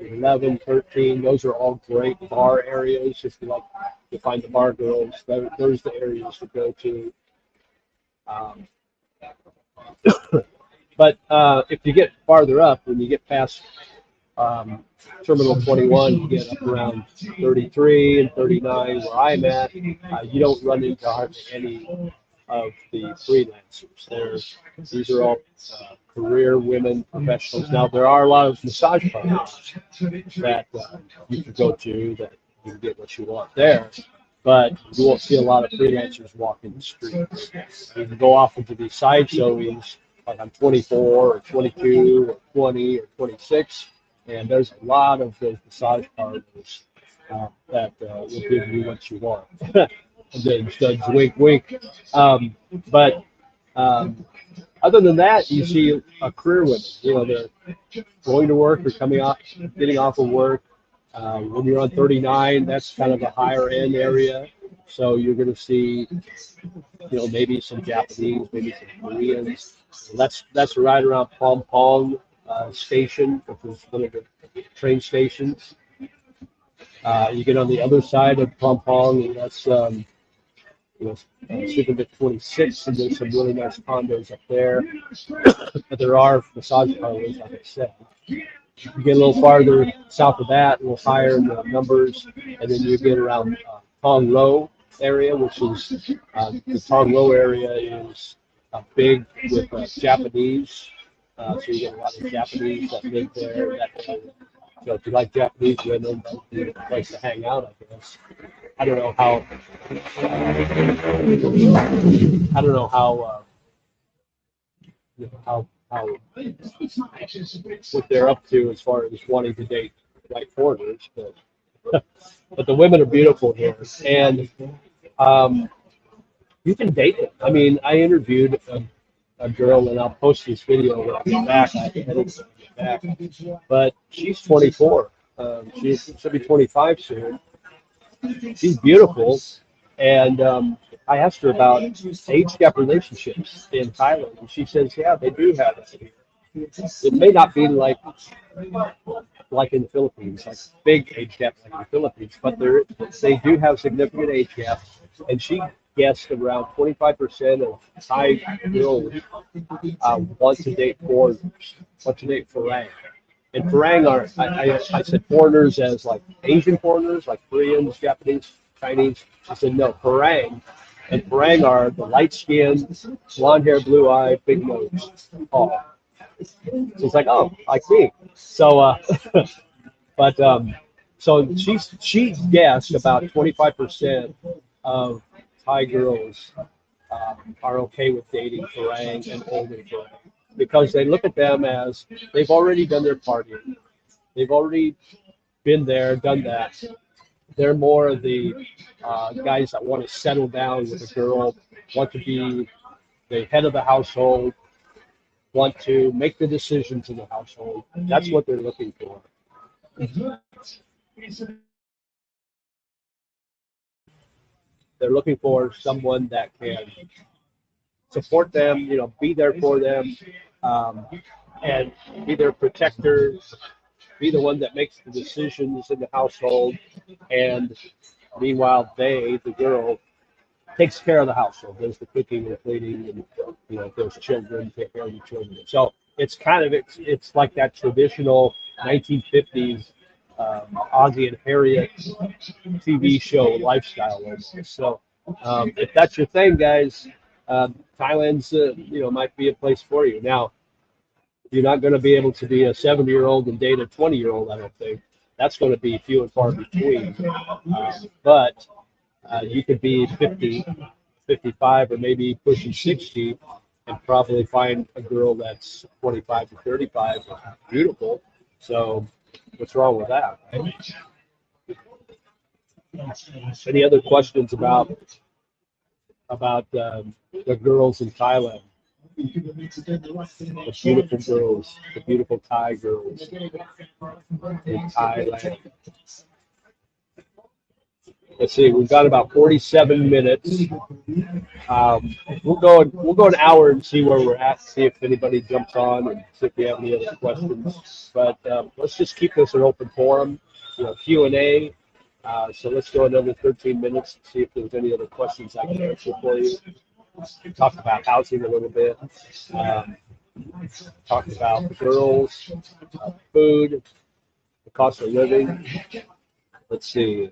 11, 13. Those are all great bar areas. If you like to find the bar girls, those are the areas to go to. But if you get farther up, when you get past Terminal 21, you get up around 33 and 39, where I'm at, you don't run into hardly any of the freelancers. These are all career women professionals. Now, there are a lot of massage parlors that you can go to that you can get what you want there, but you won't see a lot of freelancers walking the streets. You can go off into these side showings, like on 24 or 22 or 20 or 26, and there's a lot of those massage parlors that will give you what you want. And then studs, wink, wink. But other than that, you see career women. They're going to work or coming off, getting off of work. When you're on 39, that's kind of a higher end area. So you're going to see, maybe some Japanese, maybe some Koreans. That's right around Pom Pong Station, which is one of the train stations. You get on the other side of Pom Pong, and that's Sukhumvit 26, and there's some really nice condos up there. But there are massage parlors, like I said. You get a little farther south of that, a little higher in the numbers, and then you get around Tong Lo area, which is the Tong Lo area is big with Japanese. So you get a lot of Japanese that live there. So if you like Japanese women, that would be a place to hang out, I guess. I don't know how what they're up to as far as wanting to date white foreigners, but the women are beautiful here, and you can date them. I mean, I interviewed a girl, and I'll post this video when I get back. I edit when I get back, but she's 24. She'll be 25 soon. She's beautiful, and I asked her about age gap relationships in Thailand, and she says, yeah, they do have it here. It may not be like in the Philippines, like big age gap like in the Philippines, but they do have significant age gaps, and she guessed around 25% of Thai girls want to date foreigners, want to date Farang. And Farang are, I said foreigners as like Asian foreigners, like Koreans, Japanese, Chinese. I said no, Farang. And Farang are the light-skinned, blonde hair, blue eye, big nose, tall. So it's like, oh, like me. So, so she guessed about 25% of Thai girls are okay with dating Farang and older Farang, because they look at them as they've already done their partying. They've already been there, done that. They're more of the guys that want to settle down with a girl, want to be the head of the household, want to make the decisions in the household. That's what they're looking for. They're looking for someone that can support them, be there for them, and be their protector, be the one that makes the decisions in the household, and meanwhile the girl, takes care of the household, does the cooking and cleaning, and if there's children, take care of the children. So it's kind of it's like that traditional 1950s Ozzie and Harriet TV show lifestyle almost. So if that's your thing, guys, Thailand's might be a place for you. Now, you're not going to be able to be a 70-year-old and date a 20-year-old, I don't think. That's going to be few and far between. But you could be 50, 55, or maybe pushing 60 and probably find a girl that's 25 to 35, beautiful. So What's wrong with that? Right? Any other questions about the girls in Thailand? The beautiful girls, the beautiful Thai girls in Thailand. Let's see, we've got about 47 minutes. We'll go an hour and see where we're at, see if anybody jumps on, and see if we have any other questions. But let's just keep this an open forum, Q&A. So let's go another 13 minutes and see if there's any other questions I can answer for you. Talk about housing a little bit. Talk about the girls, food, the cost of living. Let's see.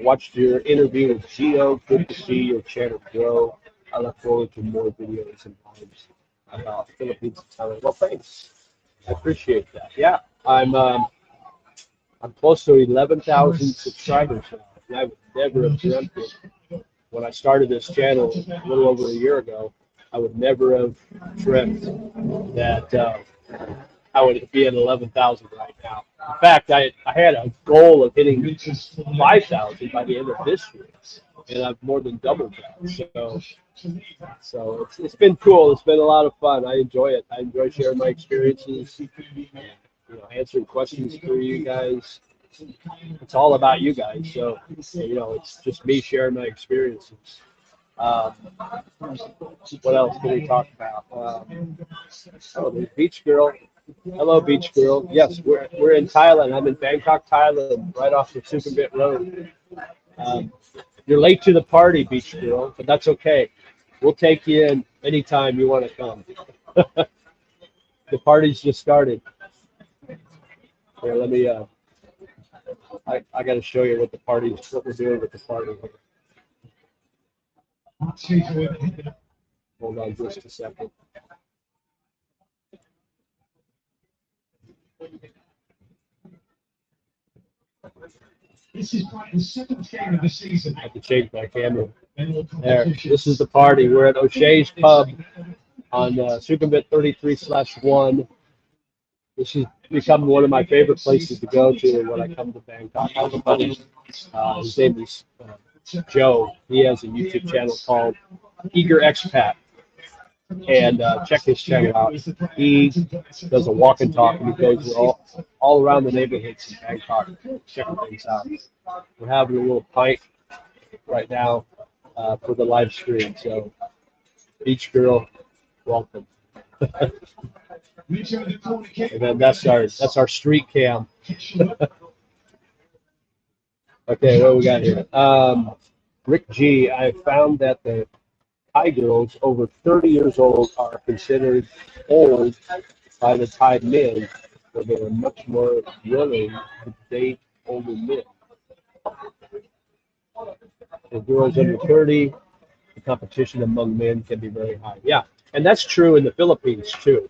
Watched your interview with Gio. Good to see your channel grow. I look forward to more videos and lives about Philippines and Thailand. Well, thanks. I appreciate that. Yeah, I'm close to 11,000 subscribers now. And I would never have dreamt it when I started this channel a little over a year ago. I would never have dreamt that I would be at 11,000 right now. In fact, I had a goal of hitting 5,000 by the end of this year, and I've more than doubled that. So it's been cool. It's been a lot of fun. I enjoy it. I enjoy sharing my experiences, answering questions for you guys. It's all about you guys. So it's just me sharing my experiences. What else can we talk about? The beach girl. Hello, beach girl. Yes, we're in Thailand. I'm in Bangkok, Thailand, right off the Sukhumvit Road. You're late to the party, beach girl, but that's okay. We'll take you in anytime you want to come. The party's just started. Here, let me. I got to show you what we're doing with the party. Hold on just a second. This is the seventh game of the season. I have to change my camera. There. This is the party. We're at O'Shea's Pub on Sukhumvit 33/1. This has become one of my favorite places to go to when I come to Bangkok. I have a buddy. His name is Joe. He has a YouTube channel called Eager Expat. And check his channel out. He does a walk and talk, and he goes all around the neighborhoods in Bangkok, checking things out. We're having a little pint right now for the live stream. So, beach girl, welcome. And then that's our street cam. Okay, what we got here? Rick G. I found that the Thai girls over 30 years old are considered old by the Thai men, so they are much more willing to date older men. For girls under 30, the competition among men can be very high. Yeah, and that's true in the Philippines too.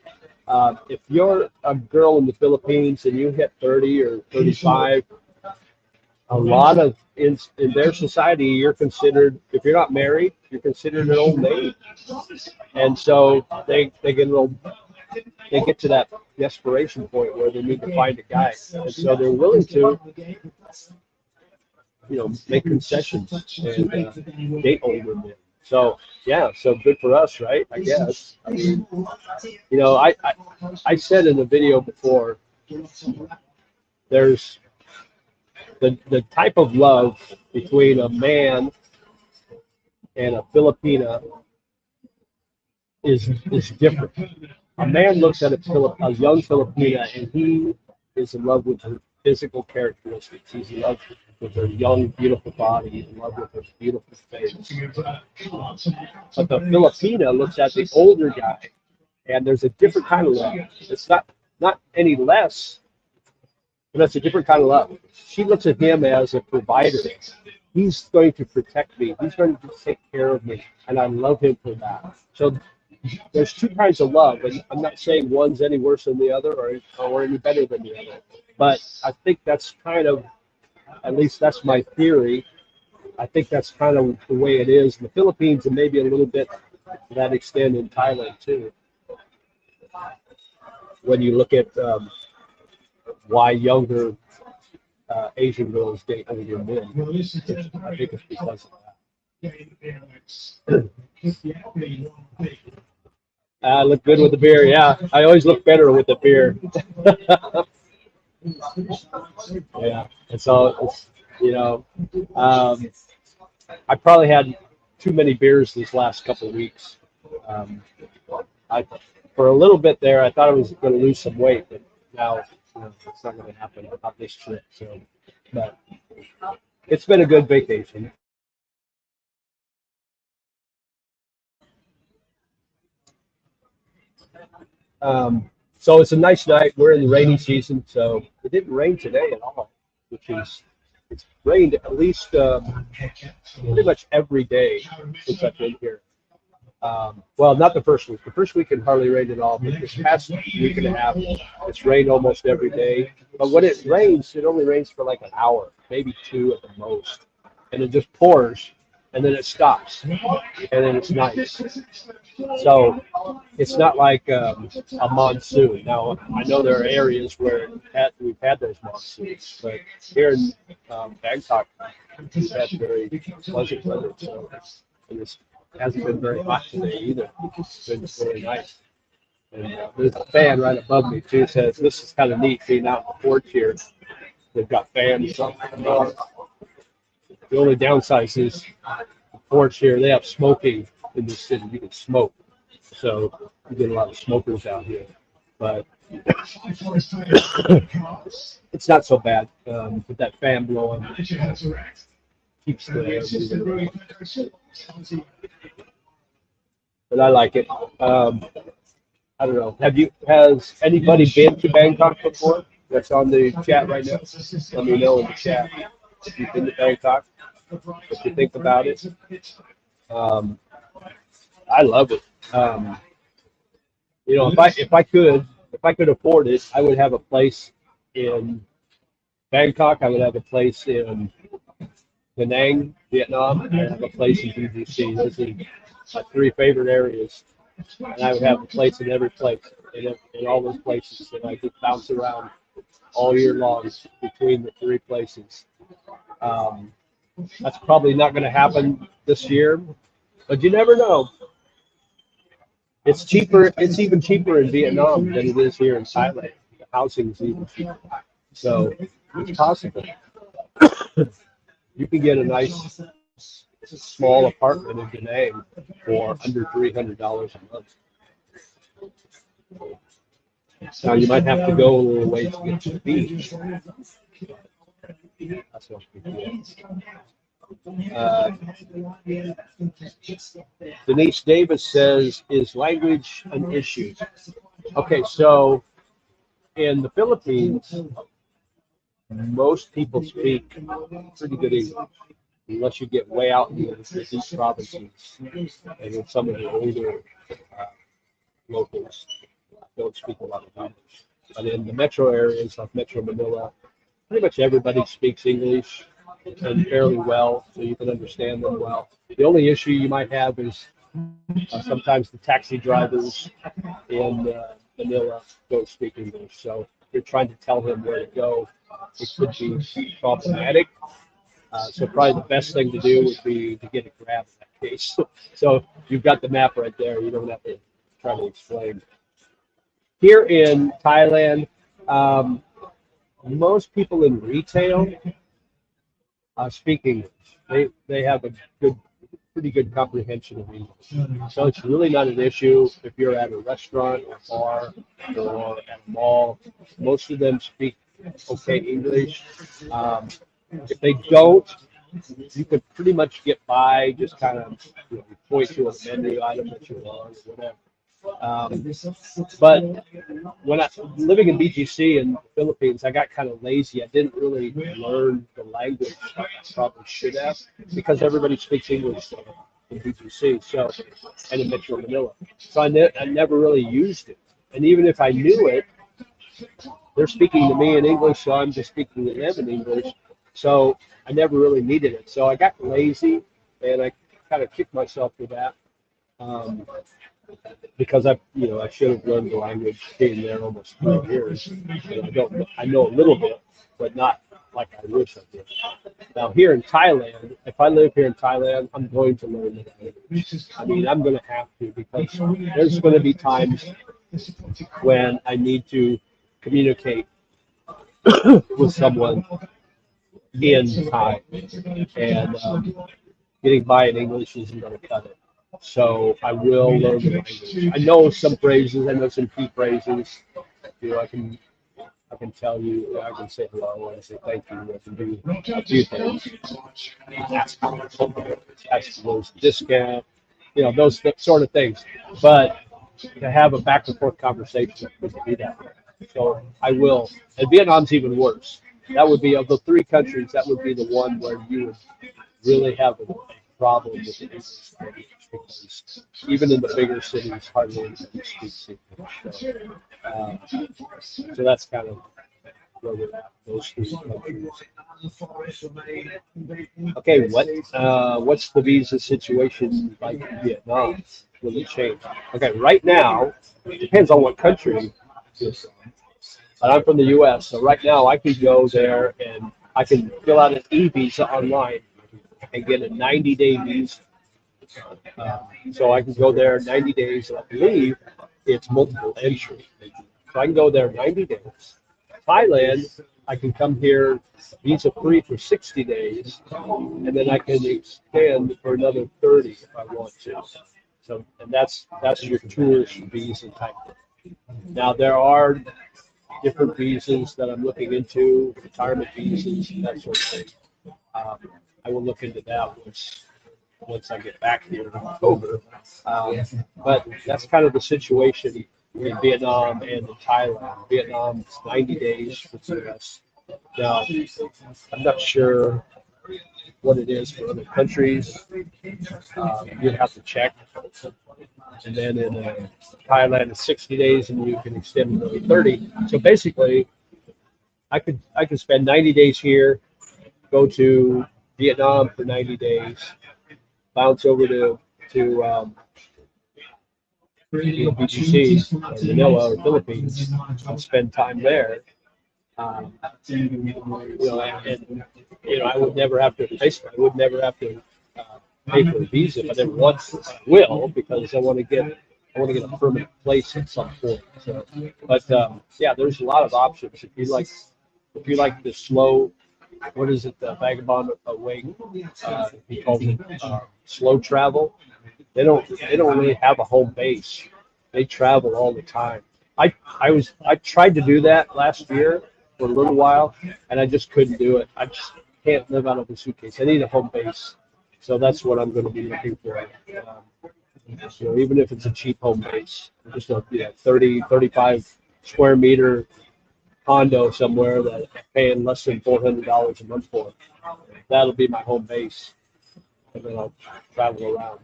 If you're a girl in the Philippines and you hit 30 or 35, a lot of in their society, you're considered, if you're not married, you're considered an old maid, and so they get to that desperation point where they need to find a guy, and so they're willing to, make concessions and date older men. So yeah, so good for us, right? I guess. I mean, I said in the video before, there's the type of love between a man and a Filipina is different. A man looks at a young Filipina and he is in love with her physical characteristics. He's in love with her young, beautiful body. He's in love with her beautiful face. But the Filipina looks at the older guy, and there's a different kind of love. It's not any less. And that's a different kind of love. She looks at him as a provider. He's going to protect me. He's going to take care of me. And I love him for that. So there's two kinds of love. And I'm not saying one's any worse than the other or any better than the other. But I think that's kind of, at least that's my theory. I think that's kind of the way it is in the Philippines, and maybe a little bit to that extent in Thailand too. When you look at why younger Asian girls date older men. I think it's because of that. I look good with the beer. Yeah, I always look better with the beer. Yeah, and so it's, you know, um, I probably had too many beers these last couple of weeks. Um, I for a little bit there, I thought I was going to lose some weight, but now it's not going to happen on this trip. So, but it's been a good vacation. So it's a nice night. We're in the rainy season, so it didn't rain today at all, which is it's rained at least pretty much every day since I've been here. Well, not the first week. The first week it hardly rained at all, but this past week and a half, it's rained almost every day. But when it rains, it only rains for like an hour, maybe two at the most, and it just pours, and then it stops, and then it's nice. So it's not like a monsoon. Now I know there are areas where we've had those monsoons, but here in Bangkok, we've had very pleasant weather. So and it's hasn't been very hot today either. It's been really nice. And there's a fan right above me too. Says this is kind of neat being out on the porch here. They've got fans up. The only downside is the porch here. They have smoking in the city. You can smoke, so you get a lot of smokers out here. But it's not so bad with that fan blowing. Keeps the air moving. But I like it. I don't know. Has anybody been to Bangkok before? That's on the chat right now. Let me know in the chat if you've been to Bangkok. What you think about it? Um, I love it. If I could afford it, I would have a place in Bangkok. I would have a place in Da Nang, Vietnam, and I have a place in BGC. Those are my three favorite areas, and I would have a place in every place, in all those places, and I could bounce around all year long between the three places. Um, that's probably not going to happen this year, but you never know. It's cheaper. It's even cheaper in Vietnam than it is here in Thailand. The housing is even cheaper, so it's possible. You can get a nice small apartment in Da Nang for under $300 a month. Now you might have to go a little way to get to the beach. That's what we do. Denise Davis says, "Is language an issue?" Okay, so in the Philippines, most people speak pretty good English, unless you get way out in the deep provinces, and then some of the older uh, locals don't speak a lot of English. But in the metro areas like Metro Manila, pretty much everybody speaks English and fairly well, so you can understand them well. The only issue you might have is sometimes the taxi drivers in Manila don't speak English, so if you're trying to tell them where to go, it could be problematic. So probably the best thing to do would be to get a grab in that case. So you've got the map right there. You don't have to try to explain. Here in Thailand, most people in retail speak English. They have a pretty good comprehension of English. So it's really not an issue if you're at a restaurant or bar or at a mall. Most of them speak okay English. If they don't, you could pretty much get by just kind of point to a menu item that you want or whatever. But when I living in BGC in the Philippines, I got kind of lazy. I didn't really learn the language like I probably should have because everybody speaks English in BGC, so and in Metro Manila. So I never really used it. And even if I knew it, they're speaking to me in English, so I'm just speaking to them in English. So I never really needed it. So I got lazy, and I kind of kicked myself for that. Um, because I should have learned the language being there almost 3 years. And I know a little bit, but not like I wish I did. Now here in Thailand, if I live here in Thailand, I'm going to learn the language. I mean, I'm going to have to, because there's going to be times when I need to communicate with someone in Thai, and getting by in English isn't going to cut it. So I will learn the language. I know some phrases. I know some key phrases. I can tell you. I can say hello. I can say thank you. I can do a few things. Ask for those discount. Those sort of things. But to have a back and forth conversation would be that way. So I will. And Vietnam's even worse. That would be, of the three countries, that would be the one where you would really have a problem with the English language, because even in the bigger cities, hardly anybody speaks English. So that's kind of where we're at, those three countries. Okay, what's the visa situation like in Vietnam? Will it change? Okay, right now, it depends on what country you're from. And I'm from the U.S., so right now I can go there and I can fill out an e-visa online and get a 90-day visa. So I can go there 90 days, and I believe it's multiple entry. So I can go there 90 days. Thailand, I can come here visa free for 60 days, and then I can extend for another 30 if I want to. So, and that's your tourist visa type. Now there are different visas that I'm looking into, retirement visas, and that sort of thing. I will look into that once I get back here in October. But that's kind of the situation in Vietnam and in Thailand. Vietnam is 90 days for the US. Now, I'm not sure what it is for other countries. You'd have to check. And then in Thailand, it's 60 days, and you can extend another 30. So basically, I could spend 90 days here, go to Vietnam for 90 days, bounce over to BGC or Manila or Philippines, and spend time there. And I would never have to pay for a visa, but then once I will, because I want to get a permanent place at some point. So, but yeah, there's a lot of options. If you like the slow, what is it, the vagabond away? He calls it slow travel. They don't really have a home base. They travel all the time. I tried to do that last year for a little while, and I just couldn't do it. I just can't live out of a suitcase. I need a home base. So that's what I'm going to be looking for. Even if it's a cheap home base, just a 30, 35 square meter condo somewhere that I'm paying less than $400 a month for. That'll be my home base, and then I'll travel around.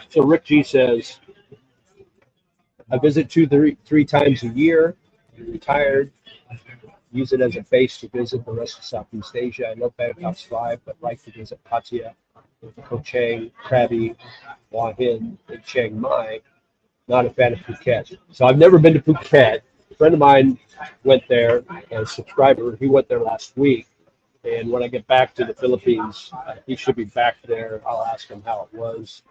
So Rick G says, I visit three times a year. I'm retired. Use it as a base to visit the rest of Southeast Asia. I love Bangkok's vibe, but like to visit Pattaya, Koh Chang, Krabi, Hua Hin, and Chiang Mai. Not a fan of Phuket. So I've never been to Phuket. A friend of mine went there, a subscriber. He went there last week. And when I get back to the Philippines, he should be back there. I'll ask him how it was.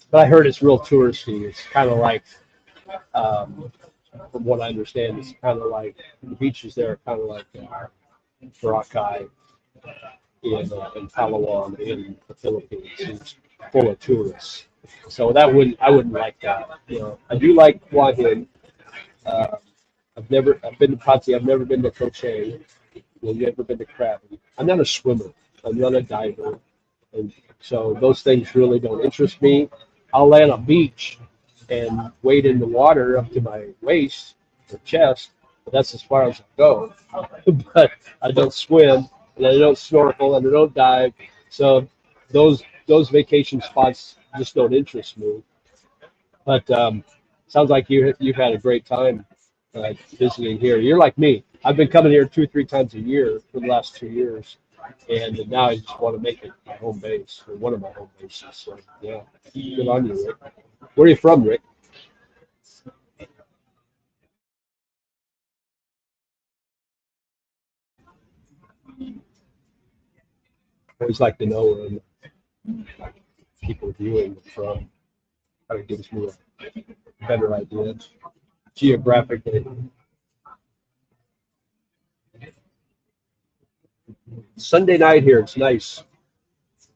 But I heard it's real touristy. It's kind of like, from what I understand, it's kind of like the beaches there are kind of like Boracay in Palawan in the Philippines. It's full of tourists. So I wouldn't like that. I do like Hua Hin. I've been to Pattaya. I've never been to Koh Chang. I've never been to Krabi. I'm not a swimmer. I'm not a diver, and so those things really don't interest me. I'll lay on a beach and wade in the water up to my waist or chest, but that's as far as I go. But I don't swim, and I don't snorkel, and I don't dive. So those vacation spots just don't interest me. But sounds like you've had a great time visiting here. You're like me. I've been coming here 2-3 times a year for the last 2 years. And now I just want to make it my home base, or one of my home bases. So yeah, good on you, Rick. Where are you from, Rick? I always like to know where people are viewing from. Kind of gives me a better idea geographically. Sunday night here, it's nice.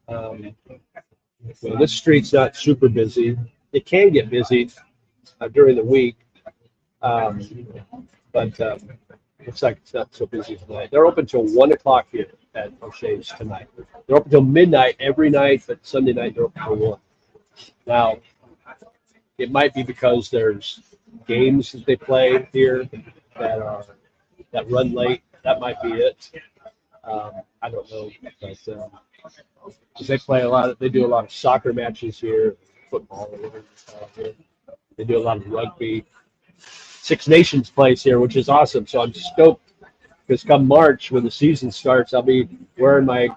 Um, well, this street's not super busy. It can get busy during the week, um, but looks like it's not so busy tonight. They're open till 1 o'clock here at O'Shea's tonight. They're open till midnight every night, but Sunday night they're open till 1. Now, it might be because there's games that they play here that are that run late. That might be it. I don't know, but 'cause they play a lot. They do a lot of soccer matches here, football. Here. They do a lot of rugby. Six Nations plays here, which is awesome. So I'm stoked because come March, when the season starts, I'll be wearing my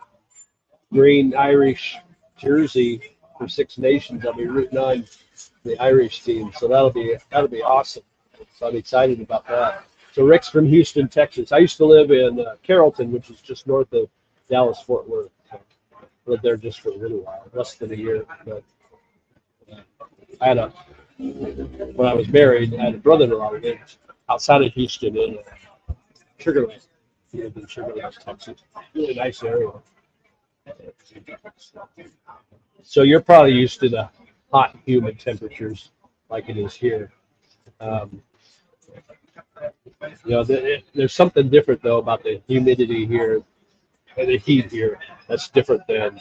green Irish jersey for Six Nations. I'll be rooting on the Irish team, so that'll be awesome. So I'm excited about that. So Rick's from Houston, Texas. I used to live in Carrollton, which is just north of Dallas Fort Worth. Lived there just for a little while, less than a year. But I had a when I was married, I had a brother-in-law who lived outside of Houston in Sugar Land. He lived in Sugar Land, Texas. Really nice area. So you're probably used to the hot, humid temperatures like it is here. Um, there's something different though about the humidity here and the heat here. That's different than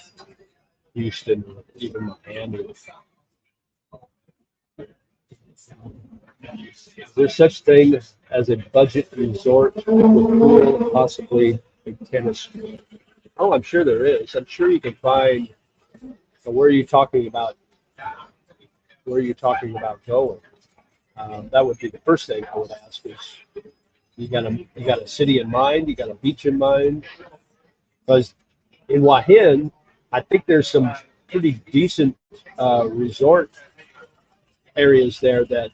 Houston, even Miami. There's such thing as a budget resort with pool, possibly a tennis. Oh, I'm sure there is. I'm sure you can find. Where are you talking about? Where are you talking about going? That would be the first thing I would ask is you got a city in mind, you got a beach in mind, because in Wahin, I think there's some pretty decent resort areas there that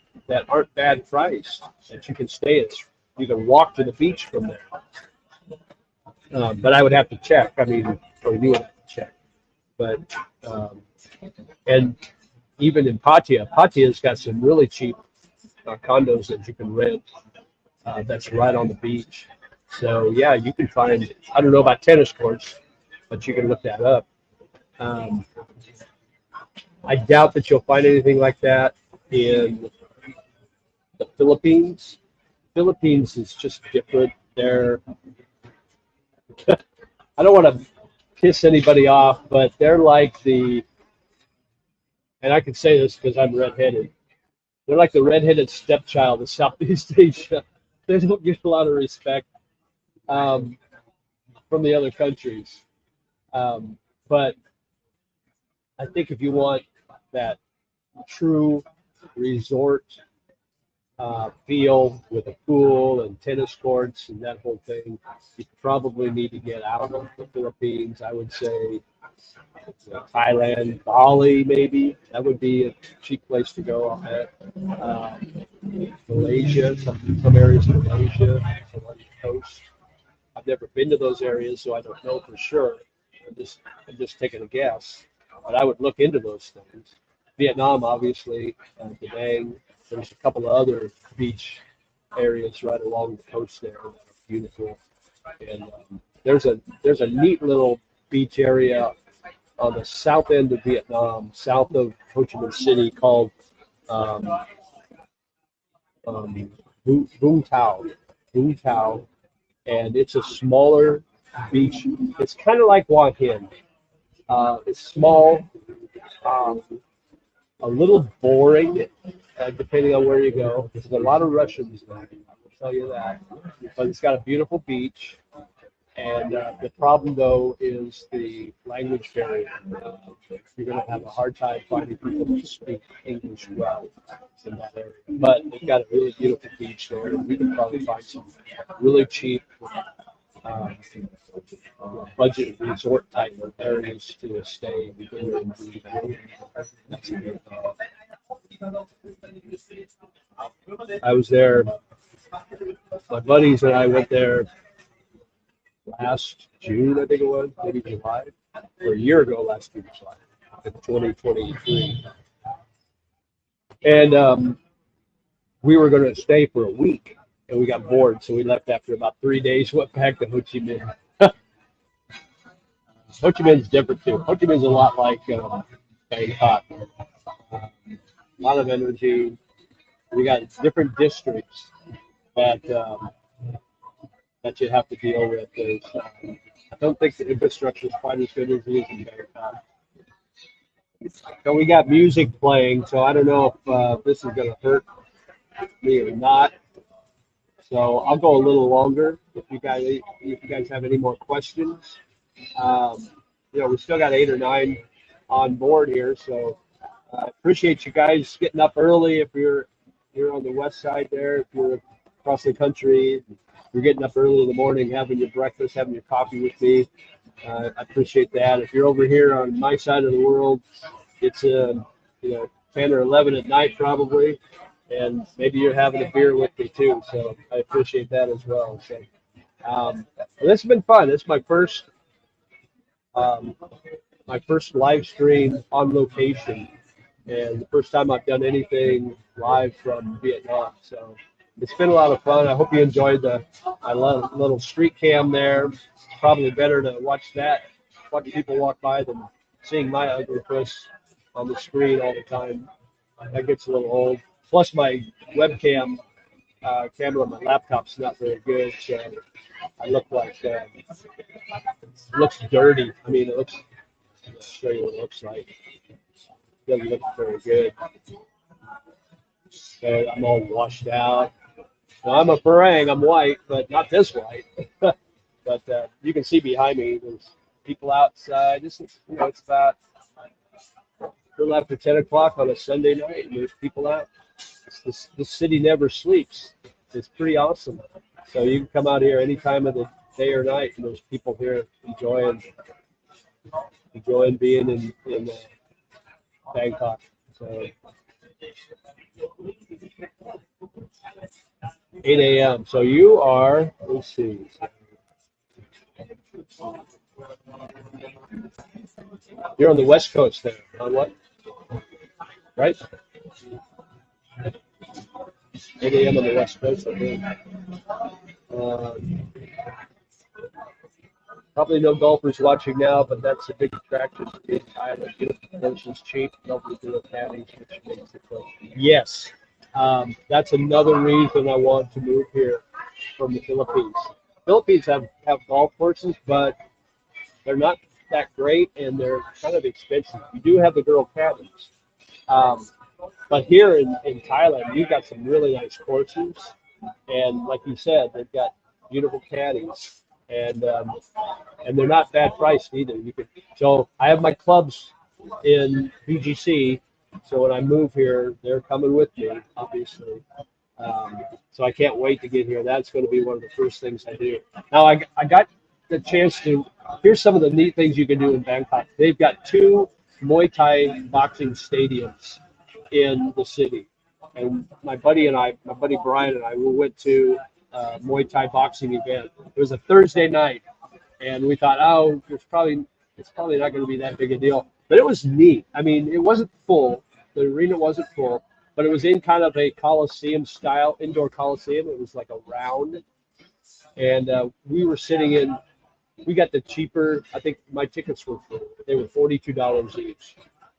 aren't bad priced that you can stay at. You can walk to the beach from there, but I would have to check. I mean, or you would have to check. But and even in Pattaya, Pattaya's got some really cheap condos that you can rent. That's right on the beach. So yeah, you can find. I don't know about tennis courts, but you can look that up. Um, I doubt that you'll find anything like that in the Philippines. Philippines is just different. They're I don't want to piss anybody off, but they're like and I can say this because I'm redheaded. They're like the redheaded stepchild of Southeast Asia. They don't get a lot of respect um, from the other countries. But I think if you want that true resort feel with a pool and tennis courts and that whole thing, you probably need to get out of the Philippines. I would say Thailand, Bali, maybe that would be a cheap place to go on that. Malaysia, some areas of Malaysia, along the coast. I've never been to those areas, so I don't know for sure. I'm just taking a guess, but I would look into those things. Vietnam, obviously, Da Nang. There's a couple of other beach areas right along the coast there that are beautiful. And there's a neat little beach area on the south end of Vietnam, south of Ho Chi Minh City, called um, Vung Tau. Vung Tau, and it's a smaller beach. It's kind of like Hua Hin. It's small, um, a little boring, depending on where you go. There's a lot of Russians there, I will tell you that. But it's got a beautiful beach. And the problem, though, is the language barrier. You're going to have a hard time finding people who speak English well in that area. But they've got a really beautiful beach there, and we can probably find some really cheap um, budget resort type of areas to stay. That's a good I was there. My buddies and I went there last June, I think it was, maybe July, or a year ago last July, in 2023. And we were going to stay for a week, and we got bored, so we left after about 3 days. Went back to Ho Chi Minh. Ho Chi Minh's different too. Ho Chi Minh's a lot like Bangkok. A lot of energy. We got different districts that that you have to deal with. I don't think the infrastructure is quite as good as it is in Bangkok. So we got music playing, so I don't know if this is going to hurt me or not. So I'll go a little longer if you guys have any more questions. Um, we still got 8 or 9 on board here, so I appreciate you guys getting up early. If you're on the west side there, if you're across the country, you're getting up early in the morning, having your breakfast, having your coffee with me. I appreciate that. If you're over here on my side of the world, it's 10 or 11 at night probably, and maybe you're having a beer with me too. So I appreciate that as well. So this has been fun. It's um, my first live stream on location, and the first time I've done anything live from Vietnam. So it's been a lot of fun. I hope you enjoyed my little street cam there. It's probably better to watch people walk by than seeing my ugly puss on the screen all the time. That gets a little old. Plus, my webcam camera on my laptop's not very good, so I look like it looks dirty. I mean, I'll show you what it looks like. It doesn't look very good. So I'm all washed out. Now, I'm a Farang. I'm white, but not this white. But you can see behind me. There's people outside. It's about a little after 10 o'clock on a Sunday night, and there's people out. This city never sleeps. It's pretty awesome. So you can come out here any time of the day or night, and there's people here enjoying being in Bangkok. So 8 a.m. So you are, let's see. You're on the West Coast there. On what? Right? 8 a.m. on the West Coast, I think. Probably no golfers watching now, but that's a big attraction in Thailand. It's cheap. Nobody do a caddies, which makes it fun. Yes, that's another reason I want to move here from the Philippines. Philippines have golf courses, but they're not that great, and they're kind of expensive. You do have the girl cabins. But here in Thailand, you've got some really nice courses. And like you said, they've got beautiful caddies. And they're not bad priced either. So I have my clubs in BGC. So when I move here, they're coming with me, obviously. So I can't wait to get here. That's going to be one of the first things I do. Now I got the chance to. Here's some of the neat things you can do in Bangkok. They've got 2 Muay Thai boxing stadiums in the city, and my buddy Brian and I, we went to a Muay Thai boxing event. It was a Thursday night, and we thought, oh, it's probably not going to be that big a deal, but it was neat. I mean, it wasn't full. The arena wasn't full, but it was in kind of a Coliseum style, indoor Coliseum. It was like a round, and we were sitting in. We got the cheaper. I think my tickets were $42 each.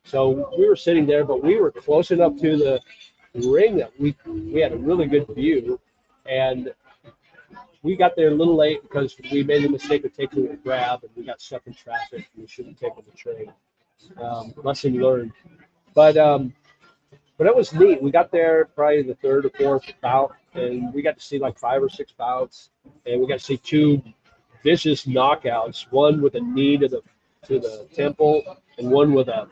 So we were sitting there, but we were close enough to the ring that we had a really good view, and we got there a little late because we made the mistake of taking a Grab, and we got stuck in traffic. We should have taken the train. Lesson learned. But it was neat. We got there probably the 3rd or 4th bout, and we got to see like 5 or 6 bouts, and we got to see 2 vicious knockouts. One with a knee to the temple, and one with an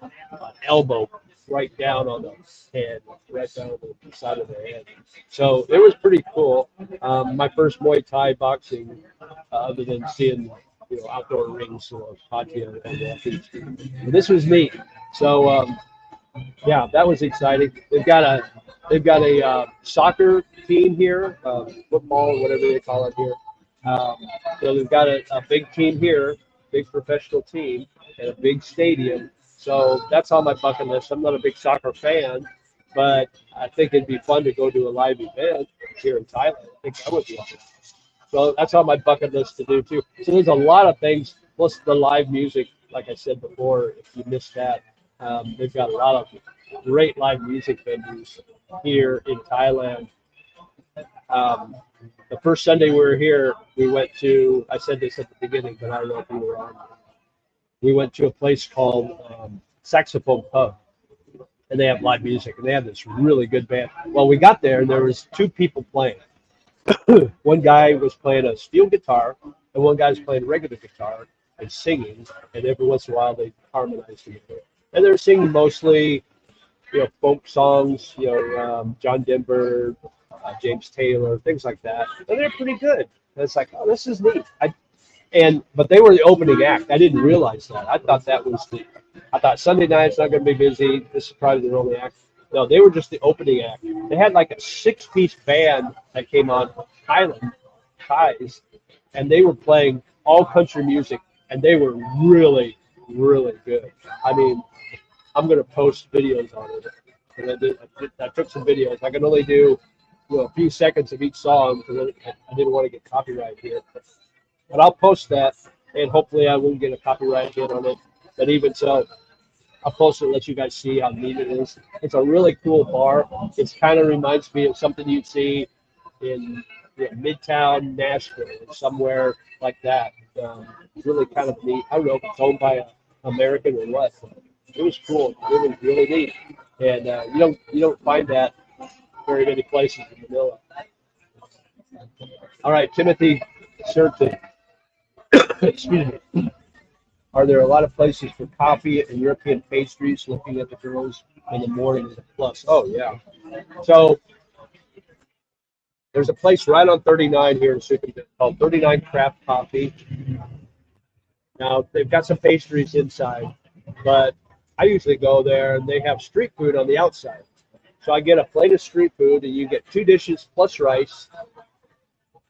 elbow right down on the head, right down on the side of the head. So it was pretty cool. My first Muay Thai boxing other than seeing outdoor rings or patio and walking. But this was neat. So yeah, that was exciting. They've got a soccer team here, football, whatever they call it here. Um, so they've got a big team here, big professional team, and a big stadium. So that's on my bucket list. I'm not a big soccer fan, but I think it'd be fun to go to a live event here in Thailand. I think that would be awesome. So that's on my bucket list to do too. So there's a lot of things, plus the live music, like I said before, if you missed that, they've got a lot of great live music venues here in Thailand. Um, the first Sunday we were here, we went to, I said this at the beginning, but I don't know if you were on. We went to a place called Saxophone Pub, and they have live music, and they have this really good band. Well, we got there, and there was two people playing. One guy was playing a steel guitar, and one guy was playing regular guitar and singing, and every once in a while they harmonized together. And they're singing mostly, folk songs, John Denver, James Taylor, things like that. And they're pretty good. And it's like, oh, this is neat. But they were the opening act. I didn't realize that. I thought that was I thought Sunday night's not going to be busy. This is probably the only act. No, they were just the opening act. They had like a 6-piece band that came on Thais, and they were playing all country music, and they were really, really good. I mean, I'm going to post videos on it. And I took some videos. I can only do a few seconds of each song because I didn't want to get copyright here. But I'll post that, and hopefully I won't get a copyright hit on it. But even so, I'll post it and let you guys see how neat it is. It's a really cool bar. It kind of reminds me of something you'd see in Midtown Nashville or somewhere like that. Really kind of neat. I don't know if it's owned by an American or what. It was cool. It was really neat, and you don't find that very many places in Manila. All right, Timothy Surton. Excuse me. Are there a lot of places for coffee and European pastries? Looking at the girls in the morning is a plus. Oh yeah. So there's a place right on 39 here in Sukhumvit called 39 Craft Coffee. Now they've got some pastries inside, but I usually go there and they have street food on the outside. So I get a plate of street food and you get 2 dishes plus rice,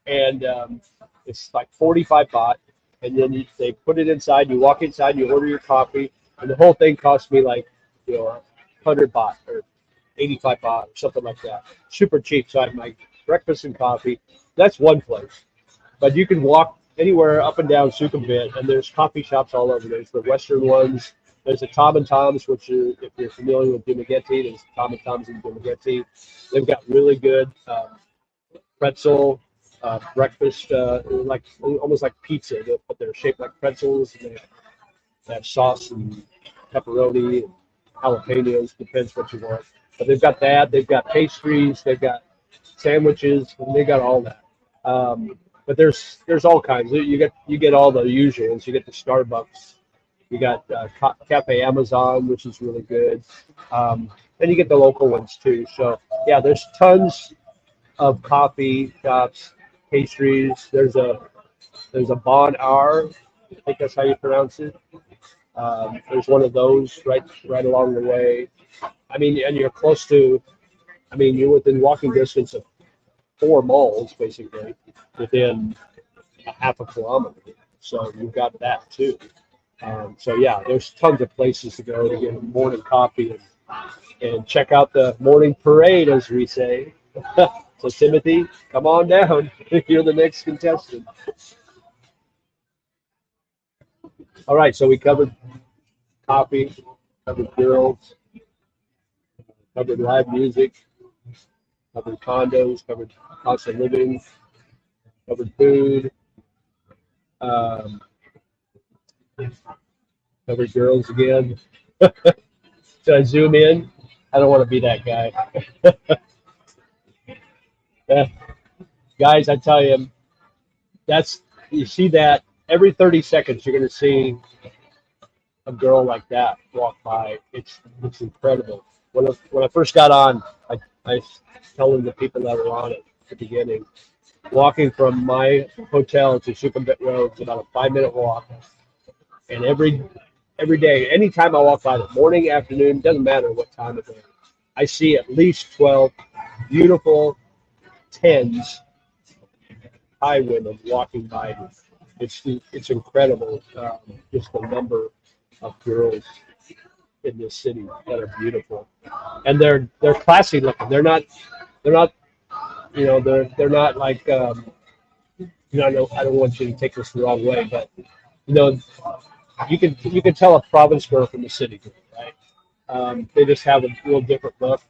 and it's like 45 baht. And then they put it inside. You walk inside, you order your coffee, and the whole thing cost me like 100 baht or 85 baht or something like that. Super cheap. So I have my breakfast and coffee. That's one place. But you can walk anywhere up and down Sukhumvit, and there's coffee shops all over. There's the Western ones. There's the Tom and Tom's, which is, if you're familiar with Dumaguete, there's Tom and Tom's in Dumaguete. They've got really good pretzel. Breakfast, like almost like pizza, but they're shaped like pretzels. And they have sauce and pepperoni and jalapenos, depends what you want. But they've got that. They've got pastries. They've got sandwiches, and they got all that. But there's all kinds. You get all the usuals. You get the Starbucks. You got Cafe Amazon, which is really good. And you get the local ones too. So yeah, there's tons of coffee shops. Pastries. There's a Bon Ar, I think that's how you pronounce it. There's one of those right along the way. I mean, and you're close to. I mean, you're within walking distance of 4 malls, basically, within a half a kilometer. So you've got that too. So yeah, there's tons of places to go to get morning coffee and check out the morning parade, as we say. So Timothy, come on down. You're the next contestant. All right, so we covered coffee, covered girls, covered live music, covered condos, covered cost of living, covered food, covered girls again. Should I zoom in? I don't want to be that guy. Guys, I tell you, you see that every 30 seconds you're going to see a girl like that walk by. It's incredible. When I first got on, I was telling the people that were on it at the beginning walking from my hotel to Sukhumvit Road is about a 5 minute walk. And every day, anytime I walk by, the morning, afternoon, doesn't matter what time of day, I see at least 12 beautiful tens Thai women walking by me. It's incredible, just the number of girls in this city that are beautiful, and they're classy looking. They're not they're not like I don't want you to take this the wrong way, but you know you can tell a province girl from the city girl, right? They just have a real different look.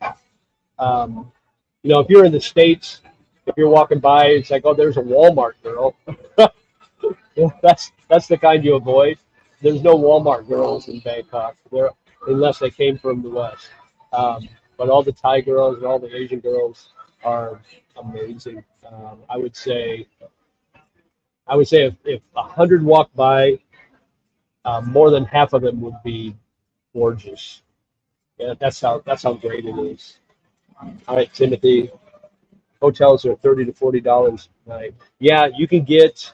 Um, if you're in the States, if you're walking by, it's like, oh, there's a Walmart girl. That's the kind you avoid. There's no Walmart girls in Bangkok, unless they came from the West. But all the Thai girls and all the Asian girls are amazing. I would say if 100 walked by, more than half of them would be gorgeous. Yeah, that's how great it is. All right, Timothy. Hotels are $30 to $40 a night. Yeah, you can get.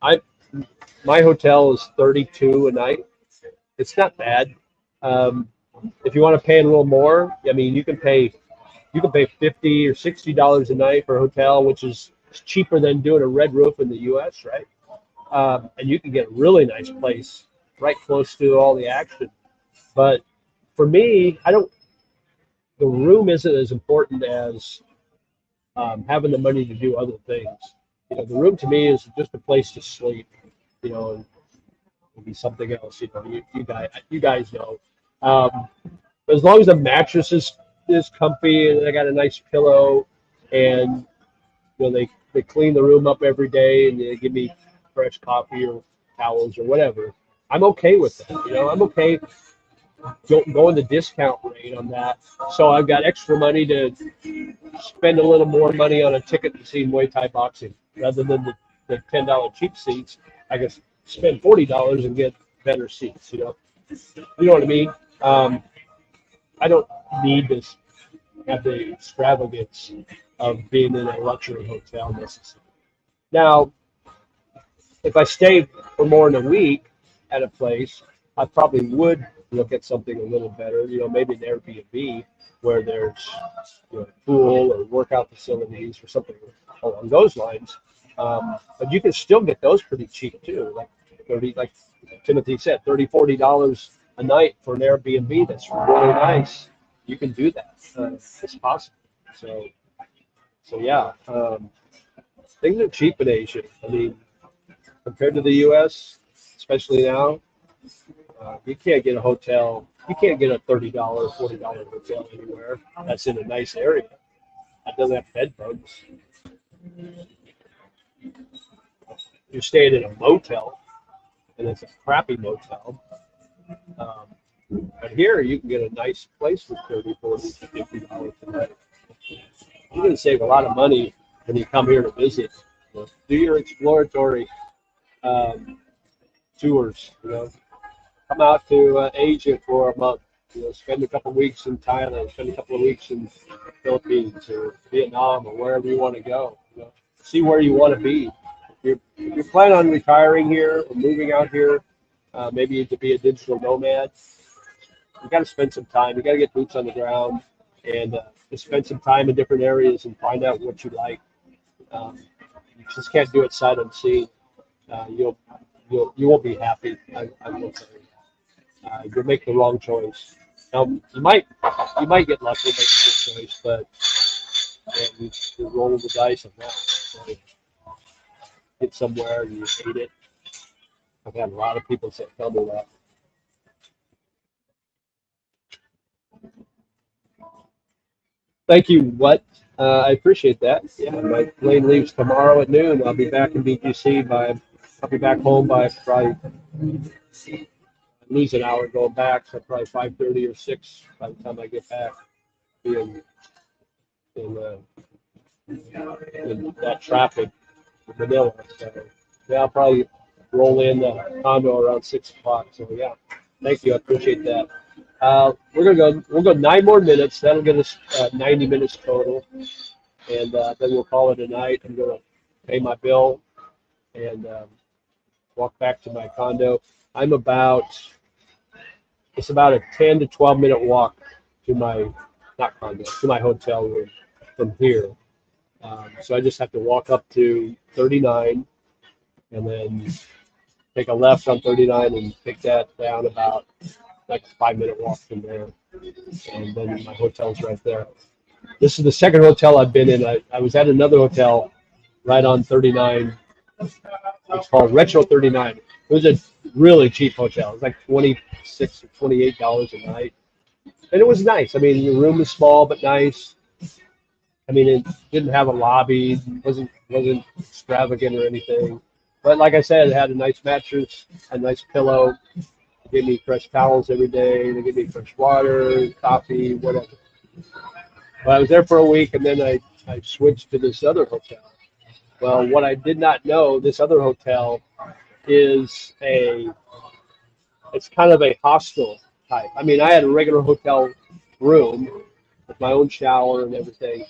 I My hotel is 32 a night. It's not bad. Um, if you want to pay a little more, I mean, you can pay $50 or $60 a night for a hotel, which is cheaper than doing a red roof in the U.S., right? And you can get a really nice place right close to all the action. But for me, I don't. The room isn't as important as having the money to do other things. The room to me is just a place to sleep. And maybe something else. You guys know. But as long as the mattress is comfy and I got a nice pillow, and they clean the room up every day and they give me fresh coffee or towels or whatever, I'm okay with that. I'm okay going the discount rate on that. So I've got extra money to spend a little more money on a ticket to see Muay Thai boxing rather than the $10 cheap seats. I can spend $40 and get better seats. You know what I mean? I don't need to have the extravagance of being in a luxury hotel necessarily. Now, if I stay for more than a week at a place, I probably would look at something a little better. Maybe an Airbnb where there's a pool or workout facilities or something along those lines. But you can still get those pretty cheap too, like Timothy said, $30-$40 a night for an Airbnb. That's really nice. You can do that. It's possible. So yeah, things are cheap in Asia. I mean, compared to the U.S., especially now, you can't get a hotel. You can't get a $30, $40 hotel anywhere that's in a nice area that doesn't have bed bugs. You're staying in a motel, and it's a crappy motel. But here you can get a nice place for $30, $40, $50 a night. You're going to save a lot of money when you come here to visit. Do your exploratory tours. Come out to Asia for a month. Spend a couple of weeks in Thailand, spend a couple of weeks in the Philippines or Vietnam or wherever you want to go. See where you want to be. If you're planning on retiring here or moving out here, maybe to be a digital nomad, you got to spend some time. You got to get boots on the ground and just spend some time in different areas and find out what you like. You just can't do it sight unseen. You won't be happy. I will tell you. You'll make the wrong choice. Now you might get lucky, make a good choice, but you're rolling the dice on that. So get somewhere and you hate it. I've had a lot of people tell me that. Thank you. What? I appreciate that. Yeah, my plane leaves tomorrow at noon. I'll be back in BGC I'll be back home by probably lose an hour going back, so probably 5:30 or 6 by the time I get back. Be in that traffic in Manila. So yeah, I'll probably roll in the condo around 6 o'clock. So yeah, thank you. I appreciate that. We'll go 9 more minutes. That'll get us 90 minutes total, and then we'll call it a night. I'm gonna pay my bill, and walk back to my condo. I'm about it's about a 10 to 12 minute walk to my not condo to my hotel room from here. So I just have to walk up to 39 and then take a left on 39 and take that down about like a 5 minute walk from there. And then my hotel's right there. This is the second hotel I've been in. I was at another hotel right on 39. It's called Retro 39. It was a really cheap hotel. It was like $26 or $28 a night. And it was nice. I mean, the room was small but nice. I mean, it didn't have a lobby, wasn't extravagant or anything. But like I said, it had a nice mattress, a nice pillow. They gave me fresh towels every day. They gave me fresh water, coffee, whatever. Well, I was there for a week, and then I switched to this other hotel. Well, what I did not know, this other hotel is it's kind of a hostel type. I mean, I had a regular hotel room with my own shower and everything,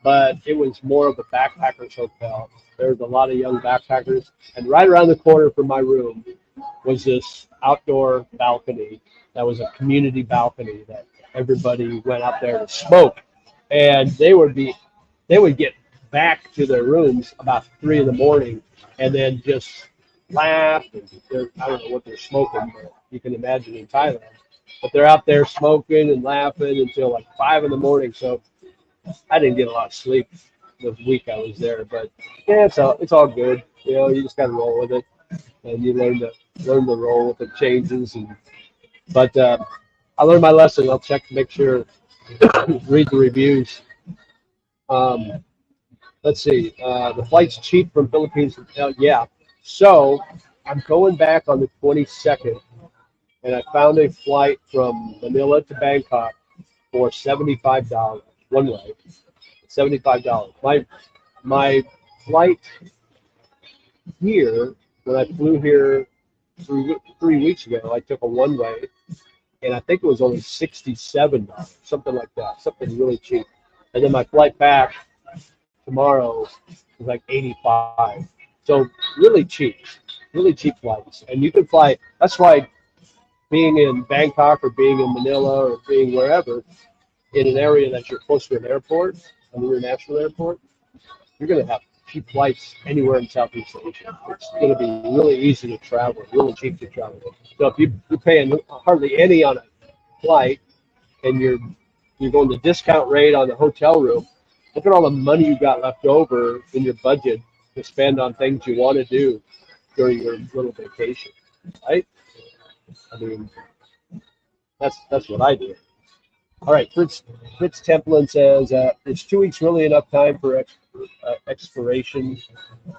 but it was more of a backpackers hotel. There was a lot of young backpackers, and right around the corner from my room was this outdoor balcony that was a community balcony that everybody went out there to smoke, and they would get back to their rooms about 3 in the morning, and then just laugh. And I don't know what they're smoking, but you can imagine in Thailand. But they're out there smoking and laughing until like 5 in the morning. So I didn't get a lot of sleep the week I was there, but yeah, it's all good. You know, you just got to roll with it, and you learn to roll with the changes. But I learned my lesson. I'll check to make sure, read the reviews. Um, let's see. The flight's cheap from Philippines. Yeah. So I'm going back on the 22nd, and I found a flight from Manila to Bangkok for $75 one way. $75. My flight here, when I flew here 3 weeks ago, I took a one way, and I think it was only $67, something like that, something really cheap. And then my flight back tomorrow is like 85. So really cheap flights. And you can fly. That's why being in Bangkok or being in Manila or being wherever in an area that you're close to an airport, an international airport, you're going to have cheap flights anywhere in Southeast Asia. It's going to be really easy to travel, really cheap to travel. So if you're paying hardly any on a flight and you're going the discount rate on the hotel room, look at all the money you got left over in your budget to spend on things you want to do during your little vacation, right? I mean, that's what I do. All right, Fritz Templin says, is 2 weeks really enough time for exploration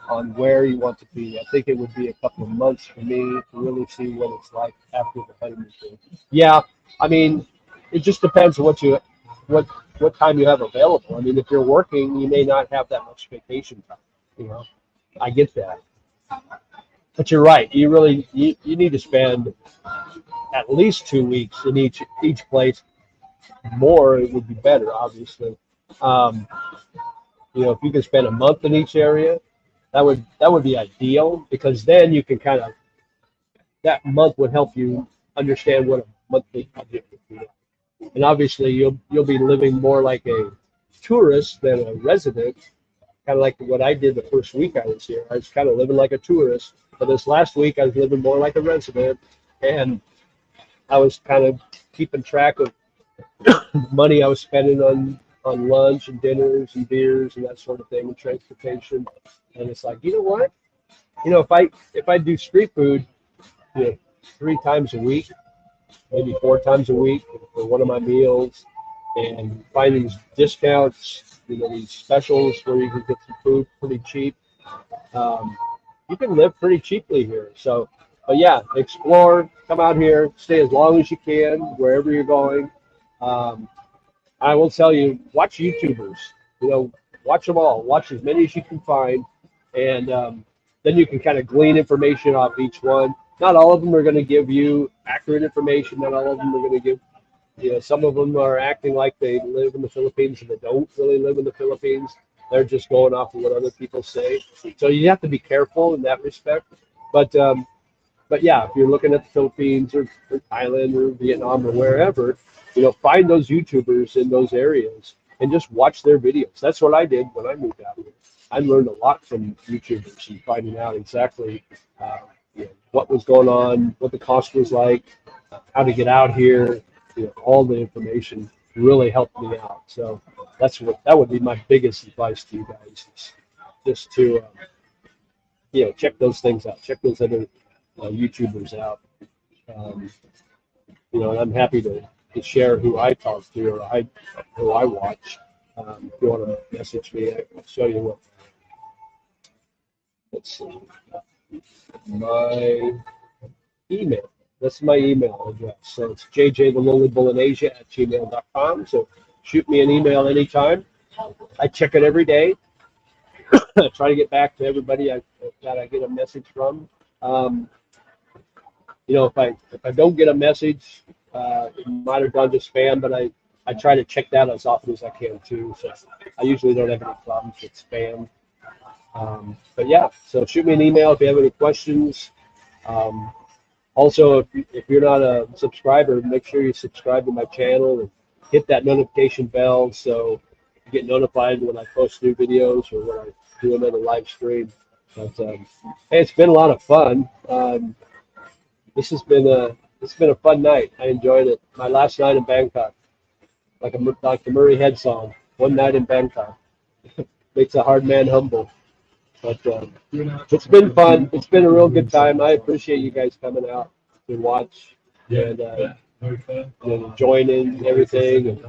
on where you want to be? I think it would be a couple of months for me to really see what it's like after the honeymoon period. Yeah, I mean, it just depends on what time you have available. I mean, if you're working, you may not have that much vacation time. You know, I get that. But you're right. You need to spend at least 2 weeks in each place. More it would be better, obviously. Um, if you can spend a month in each area, that would be ideal, because then you can kind of, that month would help you understand what a monthly budget would be. And obviously you'll be living more like a tourist than a resident, kind of like what I did the first week I was here. I was kind of living like a tourist, but this last week I was living more like a resident, and I was kind of keeping track of money I was spending on lunch and dinners and beers and that sort of thing, and transportation. And it's like, you know what? If I do street food, 3 times a week, maybe 4 times a week for one of my meals, and find these discounts, these specials where you can get some food pretty cheap. You can live pretty cheaply here. So, but yeah, explore, come out here, stay as long as you can wherever you're going. I will tell you, watch YouTubers. Watch them all. Watch as many as you can find, and then you can kind of glean information off each one. Not all of them are going to give you accurate information. Not all of them are going to give. Some of them are acting like they live in the Philippines and they don't really live in the Philippines. They're just going off of what other people say. So you have to be careful in that respect. But yeah, if you're looking at the Philippines or Thailand or Vietnam or wherever, find those YouTubers in those areas and just watch their videos. That's what I did when I moved out here. I learned a lot from YouTubers and finding out exactly uh, what was going on, what the cost was like, how to get out here. All the information really helped me out. So that would be my biggest advice to you guys is just to check those things out, check those other YouTubers out. Um, and I'm happy to share who I talk to or who I watch. If you want to message me, I'll show you what. Let's see, my email. That's my email address. So it's jjthelonelybulinasia@gmail.com. So shoot me an email anytime. I check it every day. I try to get back to everybody that I get a message from. If I don't get a message, it might have gone to spam, but I try to check that as often as I can too. So I usually don't have any problems with spam. But yeah, so shoot me an email if you have any questions. Also, if you're not a subscriber, make sure you subscribe to my channel and hit that notification bell so you get notified when I post new videos or when I do another live stream. But hey, it's been a lot of fun. It's been a fun night. I enjoyed it. My last night in Bangkok, like the Murray Head song, "One Night in Bangkok." Makes a hard man humble. But it's been fun. It's been a real good time. I appreciate you guys coming out to watch and joining everything. And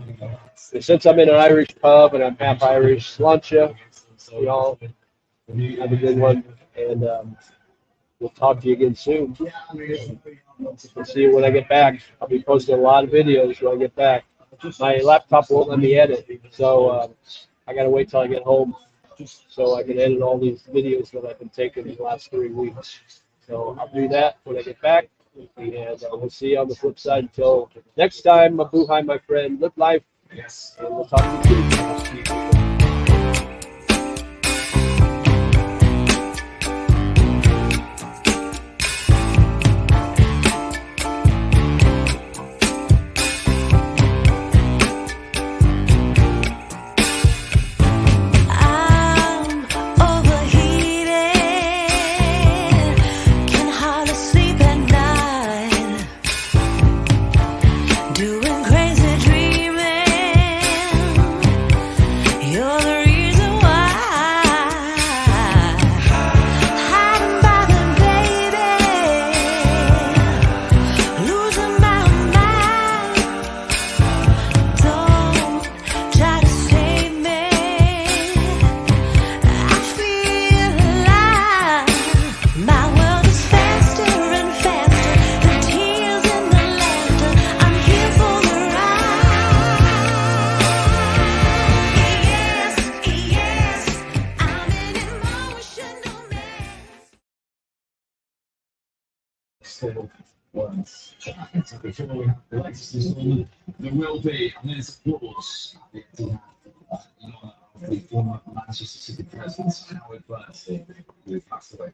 since I'm in an Irish pub and I'm half Irish, Sláinte, y'all have a good one. And we'll talk to you again soon. We'll see you when I get back. I'll be posting a lot of videos when I get back. My laptop won't let me edit, so I got to wait till I get home so I can edit all these videos that I've been taking the last 3 weeks. So I'll do that when I get back, and we'll see you on the flip side. Until next time, mabuhay, my friend. Live life, and we'll talk to you soon. There will be, and there's applause. The former Manchester City president, Howard Bernstein, who passed away.